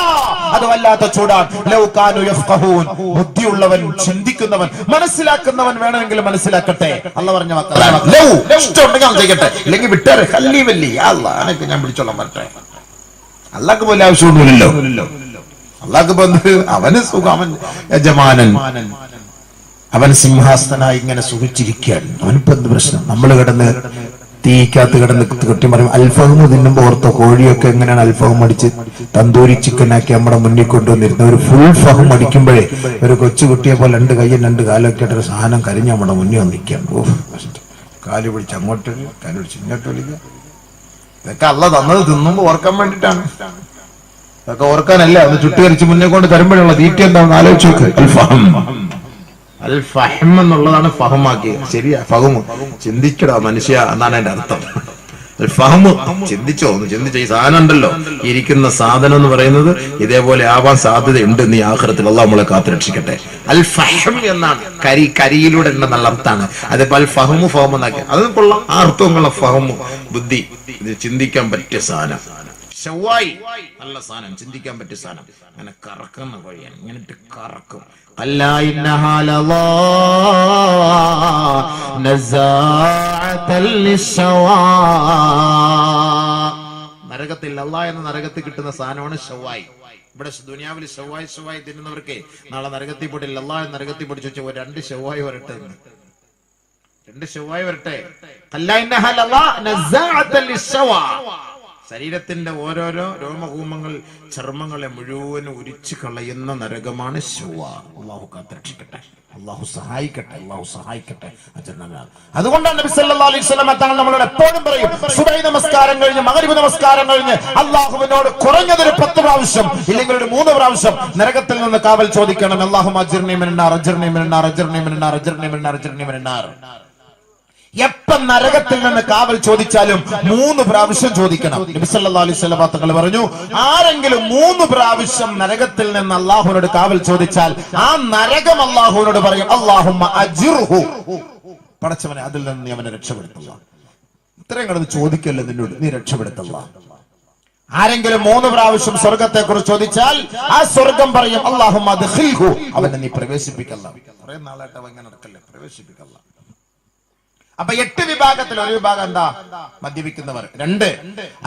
അത് വല്ലാത്ത ചൂടാണ്. ലൗ കാനൂ യഫ്ഖഹൂൻ, ബുദ്ധിയുള്ളവൻ, ചിന്തിക്കുന്നവൻ, മനസ്സിലാക്കുന്നവൻ വേണമെങ്കിൽ മനസ്സിലാക്കട്ടെ. അല്ലാഹു പറഞ്ഞ വാക്കാണ്. ലൗ ഇഷ്ടമുണ്ടെങ്കിൽ അവൻ ചെയ്യട്ടെ, ഇല്ലെങ്കിൽ വിട്ടേരെ. ഹല്ലി വല്ലി അല്ലാഹ് അനക്ക് ഞാൻ പിടിച്ചോളാൻ പറ്റേ. അല്ലാഹ്ക്ക് പോലെ ആവശ്യമൊന്നുമില്ലല്ലോ. അല്ലാഹ്ക്ക് ബന്ധു, അവന് സുഖം, അവൻ യജമാനൻ, അവൻ സിംഹാസനായി ഇങ്ങനെ സുഖിച്ചിരിക്കുകയാണ്. അവനിപ്പോ എന്ത് പ്രശ്നം? നമ്മൾ കിടന്ന് തീക്കകത്ത് കിടന്ന് കെട്ടിമറിയും. അൽഫഹമ് തിന്നുമ്പോ ഓർത്ത കോഴിയൊക്കെ എങ്ങനെയാണ് അൽഫഹം അടിച്ച് തന്തൂരി ചിക്കനാക്കി നമ്മുടെ മുന്നിൽ കൊണ്ടുവന്നിരുന്നത്. ഒരു ഫുൾ ഫഹം അടിക്കുമ്പോഴേ ഒരു കൊച്ചുകുട്ടിയെ പോലെ 2 കൈയും 2 കാലൊക്കെ ആയിട്ട് ഒരു സാധനം കരിഞ്ഞ് നമ്മുടെ മുന്നിൽ വന്നിരിക്കുകയാണ്. ഓ, കാല് പിടിച്ച് അങ്ങോട്ട്, കാല് പിടിച്ച് ഇങ്ങോട്ട് വിളിക്കുക. ഇതൊക്കെ അല്ലാഹ് തന്നത് തിന്നുമ്പോ ഓർക്കാൻ വേണ്ടിയിട്ടാണ്. അതൊക്കെ ഓർക്കാനല്ല, അത് ചുട്ടുകരിച്ച് മുന്നേ കൊണ്ട് തരുമ്പോഴുള്ള തീറ്റ എന്താണെന്ന് ആലോചിച്ച് നോക്ക്. അൽഫഹം, അൽ ഫഹം എന്നുള്ളതാണ് ഫഹമാക്കിയത്. ശരിയാ, ഫഹമ് ചിന്തിക്കടാ മനുഷ്യ എന്നാണ് എന്റെ അർത്ഥം. അൽ ഫഹമ് ചിന്തിച്ചോ, ഒന്ന് ചിന്തിച്ച ഈ സാധനം ഉണ്ടല്ലോ, ഇരിക്കുന്ന സാധനം എന്ന് പറയുന്നത് ഇതേപോലെ ആവാൻ സാധ്യതയുണ്ട്. നീ ആഖിറത്തിൽ അല്ലാഹ് നമ്മളെ കാത്തുരക്ഷിക്കട്ടെ. അൽ ഫഹം എന്നാണ് കരിയിലൂടെ ഉണ്ടെന്നുള്ള അർത്ഥമാണ്. അതിപ്പോ അൽ ഫഹമു ഫഹം എന്നാക്കി, അത് കൊള്ളാം. ആ അർത്ഥമുള്ള ഫഹമു, ബുദ്ധി, ഇത് ചിന്തിക്കാൻ പറ്റിയ സാധനം. ഷവായി നല്ല സാധനം, ചിന്തിക്കാൻ പറ്റിയ സാധനം. അങ്ങനെ കറക്കുന്ന വഴിയാണ്, ഇങ്ങനെ കറക്കും. അല്ലാ ഇന്നഹാ ലളാ നസാഅതൽ ലിശ്ശവാ. നരകത്തിൽ, അല്ലാഹ് എന്ന നരകത്തിൽ കിട്ടുന്ന സാധനമാണ് ഷവായി. ഇവിടെ ദുനിയാവിൽ ഷവായി തിന്നുന്നവർക്ക് നാളെ നരകത്തിൽ പോയിട്ടില്ല. അല്ലാഹ് എന്ന നരകത്തിൽ പോയി ചോദിച്ചാൽ 2 ഷവായി വരട്ടെ, 2 ഷവായി വരട്ടെ. അല്ലാ ഇന്നഹാ ലളാ നസാഅതൽ ലിശ്ശവാ. ശരീരത്തിന്റെ ഓരോരോ രോമകൂമങ്ങൾ, ചർമ്മങ്ങളെ മുഴുവനും ഉരിച്ചു കളയുന്ന നരകമാണ് ശവാ. അല്ലാഹു കാത്തുരക്ഷിക്കട്ടെ, അല്ലാഹു സഹായിക്കട്ടെ, അല്ലാഹു സഹായിക്കട്ടെ. അതുകൊണ്ടാണ് നബി സല്ലല്ലാഹു അലൈഹി വസല്ലം തങ്ങൾ നമ്മളോട് എപ്പോഴും പറയും, സുബഹി നമസ്കാരം കഴിഞ്ഞ്, മഗ്രിബ് നമസ്കാരം കഴിഞ്ഞ് അല്ലാഹുവിനോട് കുറഞ്ഞതൊരു 10 പ്രാവശ്യം ഇല്ലെങ്കിൽ ഒരു 3 പ്രാവശ്യം നരകത്തിൽ നിന്ന് കാവൽ ചോദിക്കണം. അല്ലാഹുമ്മ അജ്ർനി മിനന്നാർ, അജ്ർനി മിനന്നാർ, അജ്ർനി മിനന്നാർ, അജ്ർനി മിനന്നാർ, അജ്ർനി മിനന്നാർ. എപ്പം നരകത്തിൽ നിന്ന് കാവൽ ചോദിച്ചാലും 3 പ്രാവശ്യം ചോദിക്കണം. നബി സല്ലല്ലാഹു അലൈഹി വസല്ലം തങ്ങൾ പറഞ്ഞു, ആരെങ്കിലും 3 പ്രാവശ്യം നരകത്തിൽ നിന്ന് അല്ലാഹുവിനോട് കാവൽ ചോദിച്ചാൽ ആ നരകം അല്ലാഹുവിനോട് പറയും, അല്ലാഹുമ്മ അജ്ർഹു, പടച്ചവനെ അതിൽ നിന്ന് നീ അവനെ രക്ഷപ്പെടുത്തുക. ഇത്രയും കടന്ന് ചോദിക്കല്ലേ നിന്നോട്, നീ രക്ഷപ്പെടുത്തുക. ആരെങ്കിലും 3 പ്രാവശ്യം സ്വർഗത്തെ കുറിച്ച് ചോദിച്ചാൽ ആ സ്വർഗം പറയും, അല്ലാഹുമ്മ അദ്ഖിൽഹു, അവനെ നീ പ്രവേശിപ്പിക്കല്ല. കുറെ നാളായിട്ട് അവൻ ഇങ്ങനെ നടക്കല്ലേ, പ്രവേശിപ്പിക്കല്ല. അപ്പൊ 8 വിഭാഗത്തിൽ ഒരു വിഭാഗം എന്താ? മദ്യപിക്കുന്നവർ. 2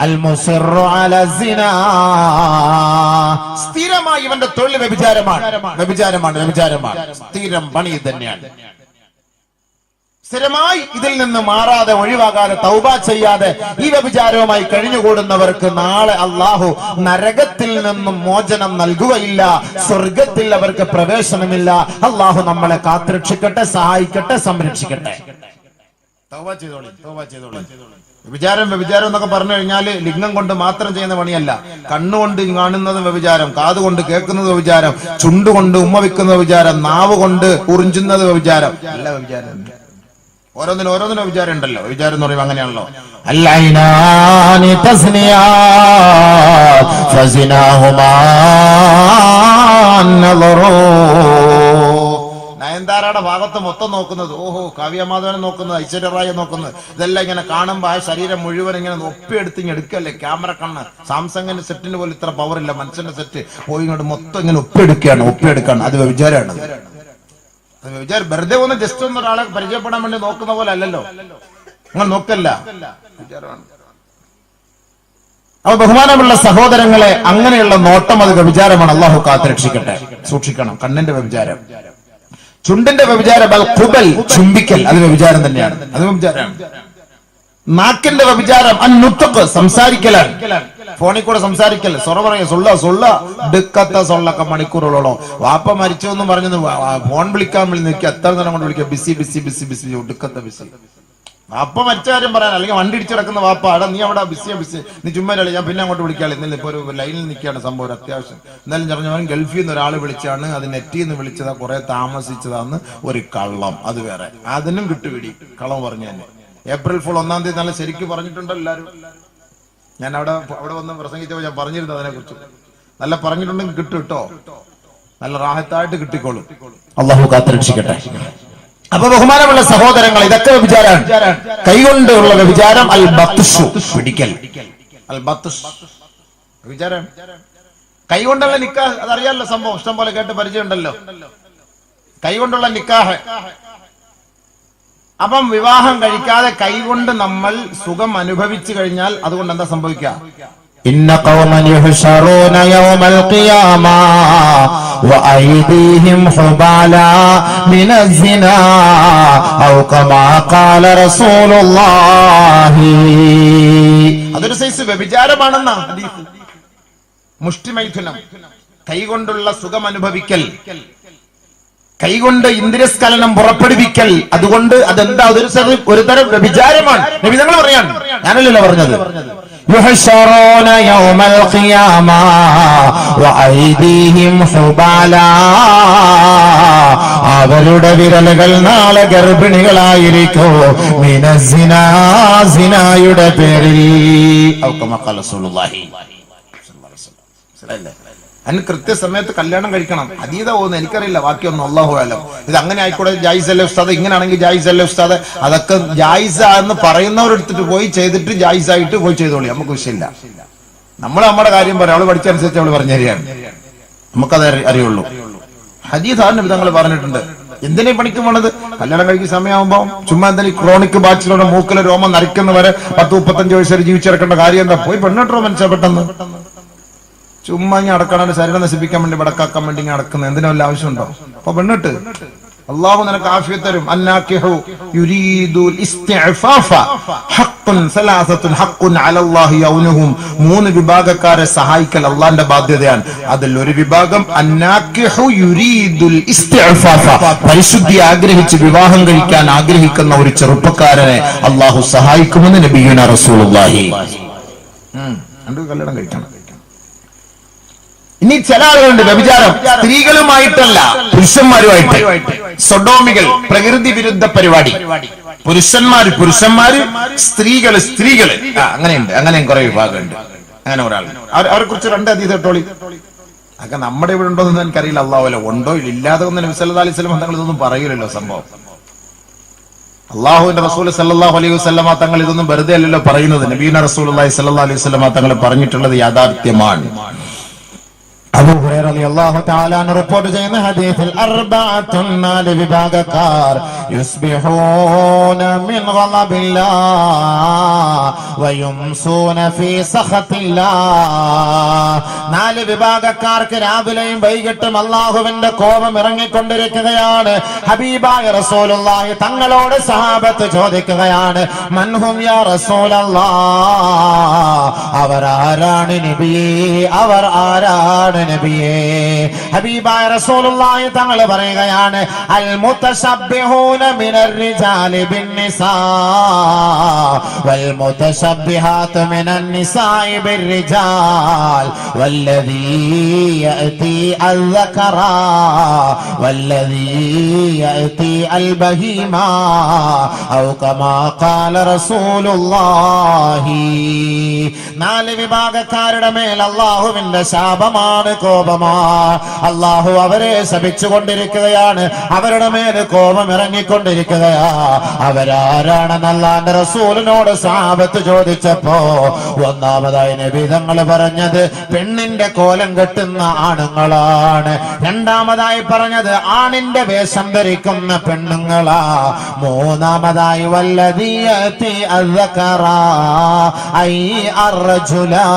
അൽ മുസിറു അലാ സിനാ, സ്ഥിരമായി ഇവന്റെ തൊഴിൽ വ്യഭിചാരമാണ്, സ്ഥിരം പണി തന്നെയാണ്. സ്ഥിരമായി ഇതിൽ നിന്ന് മാറാതെ, ഒഴിവാകാതെ, തൗബ ചെയ്യാതെ ഈ വ്യഭിചാരവുമായി കഴിഞ്ഞുകൂടുന്നവർക്ക് നാളെ അല്ലാഹു നരകത്തിൽ നിന്നും മോചനം നൽകുകയില്ല, സ്വർഗത്തിൽ അവർക്ക് പ്രവേശനമില്ല. അല്ലാഹു നമ്മളെ കാത്തുരക്ഷിക്കട്ടെ, സഹായിക്കട്ടെ, സംരക്ഷിക്കട്ടെ. വ്യഭിചാരം എന്നൊക്കെ പറഞ്ഞു കഴിഞ്ഞാല് ലിംഗം കൊണ്ട് മാത്രം ചെയ്യുന്ന പണിയല്ല. കണ്ണുകൊണ്ട് കാണുന്നത് വ്യഭിചാരം, കാതുകൊണ്ട് കേൾക്കുന്നത് വ്യഭിചാരം, ചുണ്ടുകൊണ്ട് ഉമ്മ വെക്കുന്ന വ്യഭിചാരം, നാവ് കൊണ്ട് ഉറിഞ്ചുന്നത് വ്യഭിചാരം, എല്ലാ വ്യഭിചാരം. ഓരോന്നിനും വ്യഭിചാരം ഉണ്ടല്ലോ. വ്യഭിചാരം എന്ന് പറയുമ്പോൾ അങ്ങനെയാണല്ലോ. അല്ലൈനാനി തസ്നിയാത് ഫസിനാഹുമാ നളറൂ. നയൻതാരയുടെ ഭാഗത്ത് മൊത്തം നോക്കുന്നത്, ഓഹോ കാവ്യമാധവനെ നോക്കുന്നത്, ഐശ്വര്യറായെ നോക്കുന്നത്, ഇതെല്ലാം ഇങ്ങനെ കാണുമ്പോ ആ ശരീരം മുഴുവൻ ഇങ്ങനെ ഒപ്പിയെടുത്ത് ഇങ്ങനെ എടുക്കല്ലേ. ക്യാമറ കണ്ണ്, സാംസങ്ങിന്റെ സെറ്റിന് പോലും ഇത്ര പവർ ഇല്ല. മനുഷ്യന്റെ സെറ്റ് പോയി ഇങ്ങോട്ട് മൊത്തം ഇങ്ങനെ ഒപ്പിയെടുക്കുകയാണ്. അത് വ്യഭിചാരമാണ്. അത് വ്യഭിചാരം. വെറുതെ ഒന്ന് ജസ്റ്റ് ഒന്ന് ഒരാളെ പരിചയപ്പെടാൻ വേണ്ടി നോക്കുന്ന പോലെ അല്ലല്ലോ, അങ്ങനെ നോക്കല്ല, വ്യഭിചാരമാണ്. അപ്പൊ ബഹുമാനമുള്ള സഹോദരങ്ങളെ, അങ്ങനെയുള്ള നോട്ടം അത് വ്യഭിചാരമാണ്. അല്ലാഹു കാത്തുരക്ഷിക്കട്ടെ, സൂക്ഷിക്കണം. കണ്ണിന്റെ വ്യഭിചാരം, ചുണ്ടിന്റെ വ്യഭിചാരം, ഖുബൽ, ചുംബിക്കൽ, അത് വ്യഭിചാരം തന്നെയാണ്, അത് വ്യഭിചാരമാണ്. നാക്കിന്റെ വ്യഭിചാരം അന്നുത്തഖ്, സംസാരിക്കലാണ്. ഫോണിൽ കൂടെ സംസാരിക്കൽ, സൊറ പറയ, സൊള്ള എടുക്കത്ത സൊള്ളൊക്കെ മണിക്കൂറുകളോളം. വാപ്പ മരിച്ചു എന്നും പറഞ്ഞത് ഫോൺ വിളിക്കാൻ നിൽക്കുക, എത്ര നേരം കൊണ്ട് വിളിക്കുക, ബിസി ഒടുക്കത്ത ബിസി. വാപ്പ മറ്റു കാര്യം പറയാൻ, അല്ലെങ്കിൽ വണ്ടി ഇടിച്ചിടക്കുന്ന വാപ്പ അടാ നീ അവിടെ ബിസി നീ ചുമ്മാ ഞാൻ പിന്നെ അങ്ങോട്ട് വിളിക്കാളെ. ഇന്നലെ ഇപ്പൊ ഒരു ലൈനിൽ നിൽക്കുകയാണ് സംഭവം, അത്യാവശ്യം. എന്നാലും പറഞ്ഞവൻ ഗൾഫിൽ നിന്ന് ഒരാൾ വിളിച്ചാണ്, അത് നെറ്റിൽ നിന്ന് വിളിച്ചതാ, കുറെ താമസിച്ചതാന്ന് ഒരു കള്ളം. അത് വേറെ, അതിനും കിട്ടുപിടി കള്ളം പറഞ്ഞു തന്നെ. ഏപ്രിൽ ഫുൾ 1-ാം തീയതി നല്ല ശരിക്കും പറഞ്ഞിട്ടുണ്ടല്ലോ എല്ലാവരും. ഞാൻ അവിടെ വന്ന് പ്രസംഗിച്ചപ്പോൾ ഞാൻ പറഞ്ഞിരുന്നു അതിനെ കുറിച്ച്. നല്ല പറഞ്ഞിട്ടുണ്ടെങ്കിൽ കിട്ടും കേട്ടോ, നല്ല റാഹത്തായിട്ട് കിട്ടിക്കോളും. അള്ളാഹു കാത്തുരക്ഷിക്കട്ടെ. അപ്പൊ ബഹുമാനമുള്ള സഹോദരങ്ങൾ, ഇതൊക്കെ വ്യഭിചാരമാണ്. കൈകൊണ്ടുള്ള വ്യഭിചാരം അൽ ബത്ഷു, പിടിക്കൽ. അൽ ബത്ഷ് വ്യഭിചാരം. കൈകൊണ്ടുള്ള നിക്കാഹ് അതറിയാമല്ലോ, സംഭവം ഇഷ്ടം പോലെ കേട്ട് പരിചയമുണ്ടല്ലോ. കൈകൊണ്ടുള്ള നിക്കാഹ്. അപ്പം വിവാഹം കഴിക്കാതെ കൈകൊണ്ട് നമ്മൾ സുഖം അനുഭവിച്ചു കഴിഞ്ഞാൽ അതുകൊണ്ട് എന്താ സംഭവിക്കുക? ഇന്ന ഖൗമൻ യുഹ്ശറൂന യൗമൽ ഖിയാമ വഅയ്ദീഹിം ഹുബാലാ മിനസ്സിനാ ഔ കമാ ഖാല റസൂലുള്ളാഹി. അതൊരു സൈസ് വ്യഭിചാരമാണെന്ന ഹദീസ്. മുഷ്ടിമൈഥുനം, കൈകൊണ്ടുള്ള സുഖം അനുഭവിക്കൽ, കൈകൊണ്ട് ഇന്ദ്രിയസ്ഖലനം പുറപ്പെടുവിക്കൽ. അതുകൊണ്ട് അതെന്താ? ഒരു തരം വ്യഭിചാരമാണ്. നബി തങ്ങൾ പറയാണ്, ഞാനല്ലല്ലോ പറഞ്ഞത്. യുഹ്ശറൂന യൗമൽ ഖിയാമ വഅയ്ദീഹിം ഹുബാലാ. അവരുടെ വിരലുകൾ നാളെ ഗർഭിണികളായിരിക്കും. മിനസ്സിനാ, സിനായുടെ പേരിൽ. ഔ കമാ ഖാല റസൂലുള്ളാഹി. അതിന് കൃത്യസമയത്ത് കല്യാണം കഴിക്കണം. അതീത പോകുന്നു എനിക്കറിയില്ല, ബാക്കിയൊന്നും അല്ലാഹു അലം. ഇത് അങ്ങനെ ആയിക്കോട്ടെ, ജായിസ് അല്ലേ ഉസ്താദ്, ഇങ്ങനെയാണെങ്കിൽ ജായിസ് അല്ലേ ഉസ്താദ്. അതൊക്കെ ജായിസ എന്ന് പറയുന്നവരെടുത്തിട്ട് പോയി ചെയ്തിട്ട് ജായിസായിട്ട് പോയി ചെയ്തോളി, നമുക്ക് വിഷയമില്ല. നമ്മൾ നമ്മുടെ കാര്യം പറയാം, അവള് പഠിച്ചനുസരിച്ച് അവള് പറഞ്ഞു തരികയാണ്, നമുക്കത് അറിയുള്ളൂ. ഹദീസാണ് വിധങ്ങൾ പറഞ്ഞിട്ടുണ്ട്. എന്തിനാ പണിക്ക് പോണത്? കല്യാണം കഴിക്കുന്ന സമയമാകുമ്പോ ചുമ്മാ എന്തെങ്കിലും ക്രോണിക് ബാച്ചിലൂടെ മൂക്കിലെ രോമം നരയ്ക്കുന്നവരെ 10-35 വയസ്സ് വരെ ജീവിച്ചിറക്കേണ്ട കാര്യം എന്താ? പോയി പെണ്ണിട്ടോ മനുഷ്യ പെട്ടെന്ന്. ചുമ്മാ ഇങ്ങനെ അടക്കണ ശരീരം നശിപ്പിക്കാൻ വേണ്ടി വടക്കാക്കാൻ വേണ്ടി ഇങ്ങനെ അടക്കുന്നത് എന്തിനും വല്ല ആവശ്യമുണ്ടോ? അപ്പൊ പെണ്ണിട്ട് അള്ളാഹു നിനക്ക് ആഫിയത്ത് തരും. അന്നാകിഹു യുരീദുൽ ഇസ്തിഅഫാഫ ഹഖ്ഖുൻ സലാസത്തുൻ ഹഖ്ഖുൻ അലല്ലാഹി യൗനുഹും. 3 വിഭാഗക്കാരെ സഹായിക്കൽ അള്ളാന്റെ ബാധ്യതയാണ്. അതിൽ ഒരു വിഭാഗം അന്നാകിഹു യുരീദുൽ ഇസ്തിഅഫാഫ, പരിശുദ്ധി ആഗ്രഹിച്ച് വിവാഹം കഴിക്കാൻ ആഗ്രഹിക്കുന്ന ഒരു ചെറുപ്പക്കാരനെ അള്ളാഹു സഹായിക്കുമെന്ന് നബിയുനാ റസൂലുള്ളാഹി. കല്യാണം കഴിക്കണം. ഇനി ചില ആളുകളുണ്ട് വ്യഭിചാരം സ്ത്രീകളുമായിട്ടല്ല, പുരുഷന്മാരുമായിട്ട്. സൊഡോമികൾ, പ്രകൃതി വിരുദ്ധ പരിപാടി. പുരുഷന്മാര് സ്ത്രീകള് അങ്ങനെയുണ്ട്. അങ്ങനെയും കുറെ വിഭാഗമുണ്ട്. അങ്ങനെ ഒരാൾ, അവരെ കുറിച്ച് 2 ഹദീസ് കേട്ടോളി. അതൊക്കെ നമ്മുടെ ഇവിടെ ഉണ്ടോ എന്ന് എനിക്കറിയില്ല. അല്ലാഹുവല്ല ഉണ്ടോ ഇല്ലാതെ ഒന്നും നബി സല്ലല്ലാഹു അലൈഹി വസല്ലം തങ്ങൾ ഇതൊന്നും പറയൂലല്ലോ. സംഭവം അള്ളാഹുവിന്റെ റസൂൽ സല്ലല്ലാഹു അലൈഹി വസല്ലമ തങ്ങൾ ഇതൊന്നും വെറുതെ അല്ലല്ലോ പറയുന്നത്. നബിയുനാ റസൂലുള്ളാഹി സല്ലല്ലാഹു അലൈഹി വസല്ലമ തങ്ങൾ പറഞ്ഞിട്ടുള്ളത് യാഥാർത്ഥ്യമാണ്. അബൂ ഹുറൈറ റളിയല്ലാഹു തആല അൻഹു റിപ്പോർട്ട് ചെയ്യുന്ന ഹദീസിൽ 4 വിഭാഗക്കാർ യുസ്ബിഹൂന മിൻ ഗളബില്ലാഹ് വയുംസൂന ഫീ സഖത്തില്ലാഹ്. 4 വിഭാഗക്കാർക്ക് രാവിലെയും വൈകിട്ടും അല്ലാഹുവിന്റെ കോപം ഇറങ്ങിക്കൊണ്ടിരിക്കുകയാണ്. ഹബീബായ റസൂലുള്ളാഹി തങ്ങളോട് സഹാബത്ത് ചോദിക്കുകയാണ്, മൻഹും യാ റസൂലല്ലാഹ്, അവരാരാണ് നബിയേ, അവർ ആരാണ് നബിയേ? ഹബീബായ റസൂലുള്ളാഹി തങ്ങൾ പറയുകയാണ്, അൽ മുതശബ്ബിഹൂന മിനർ റിജാലി ബിന്നിസാ വൽ മുതശബ്ബിഹാതു മിനൻ നിസാഇ ബിർറിജാൽ വല്ലദീ യഅതി അൽദകറാ വല്ലദീ യഅതി അൽബഹീമാ ഔ കമാ ഖാല റസൂലുള്ളാഹി. 4 വിഭാഗക്കാരുടെ മേൽ അല്ലാഹുവിന്റെ ശാപമാണ്, കോപമാണ്. അല്ലാഹു അവരെ ശപിച്ചുകൊണ്ടിരിക്കുകയാണ്, അവരുടെ മേൽ കോപം ഇറങ്ങിക്കൊണ്ടിരിക്കുകയാ. അവരാരാണെന്ന് അല്ലാഹുവിന്റെ റസൂലിനോട് സഹാബത്ത് ചോദിച്ചപ്പോ ഒന്നാമതായി നബി തങ്ങൾ പറഞ്ഞത് പെണ്ണിന്റെ കോലം കെട്ടുന്ന ആണുങ്ങളാണ്. രണ്ടാമതായി പറഞ്ഞത് ആണിന്റെ വേഷം ധരിക്കുന്ന പെണ്ണുങ്ങളാ. മൂന്നാമതായി വല്ലദീയതി അസ്സകറാ ഐ അർജുലാ,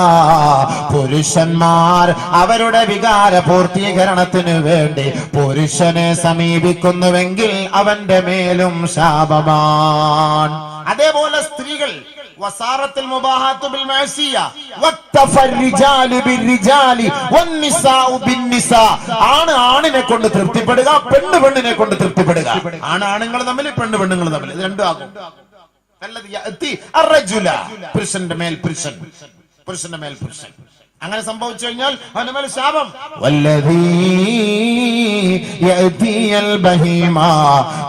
പുരുഷന്മാർ അവരുടെ വികാര പൂർത്തീകരണത്തിന് വേണ്ടി പുരുഷനെ സമീപിക്കുന്നുവെങ്കിൽ അവന്റെ മേലും ശാപമാണ്. അതേപോലെ സ്ത്രീകൾ വസാറത്തിൽ മുബാഹാത്തു ബിൽ മഅസിയ വത്തഫർരിജാലു ബിർരിജാലി വന്നിസാഉ ബിന്നിസാ. ആണിനെ കൊണ്ട് തൃപ്തിപ്പെടുക, പെണ്ണിനെ കൊണ്ട് തൃപ്തിപ്പെടുക. ആണുങ്ങൾ തമ്മിൽ, പെണ്ണുങ്ങൾ തമ്മിൽ, ഇത് രണ്ടും ആകും. അല്ലദീ യഅതി അർറജുല, പുരുഷന്റെ മേൽ പുരുഷൻ, പുരുഷന്റെ മേൽ പുരുഷൻ. അങ്ങനെ സംഭവിച്ചു കഴിഞ്ഞാൽ അവന്റെ മേൽ ശാപം. വല്ലദീ യഅതിയൽ ബഹീമ,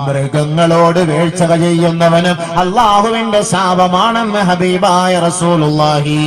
മൃഗങ്ങളോട് വീഴ്ച ചെയ്യുന്നവനും അല്ലാഹുവിന്റെ ശാപമാണെന്ന് ഹബീബായ റസൂലുള്ളാഹി.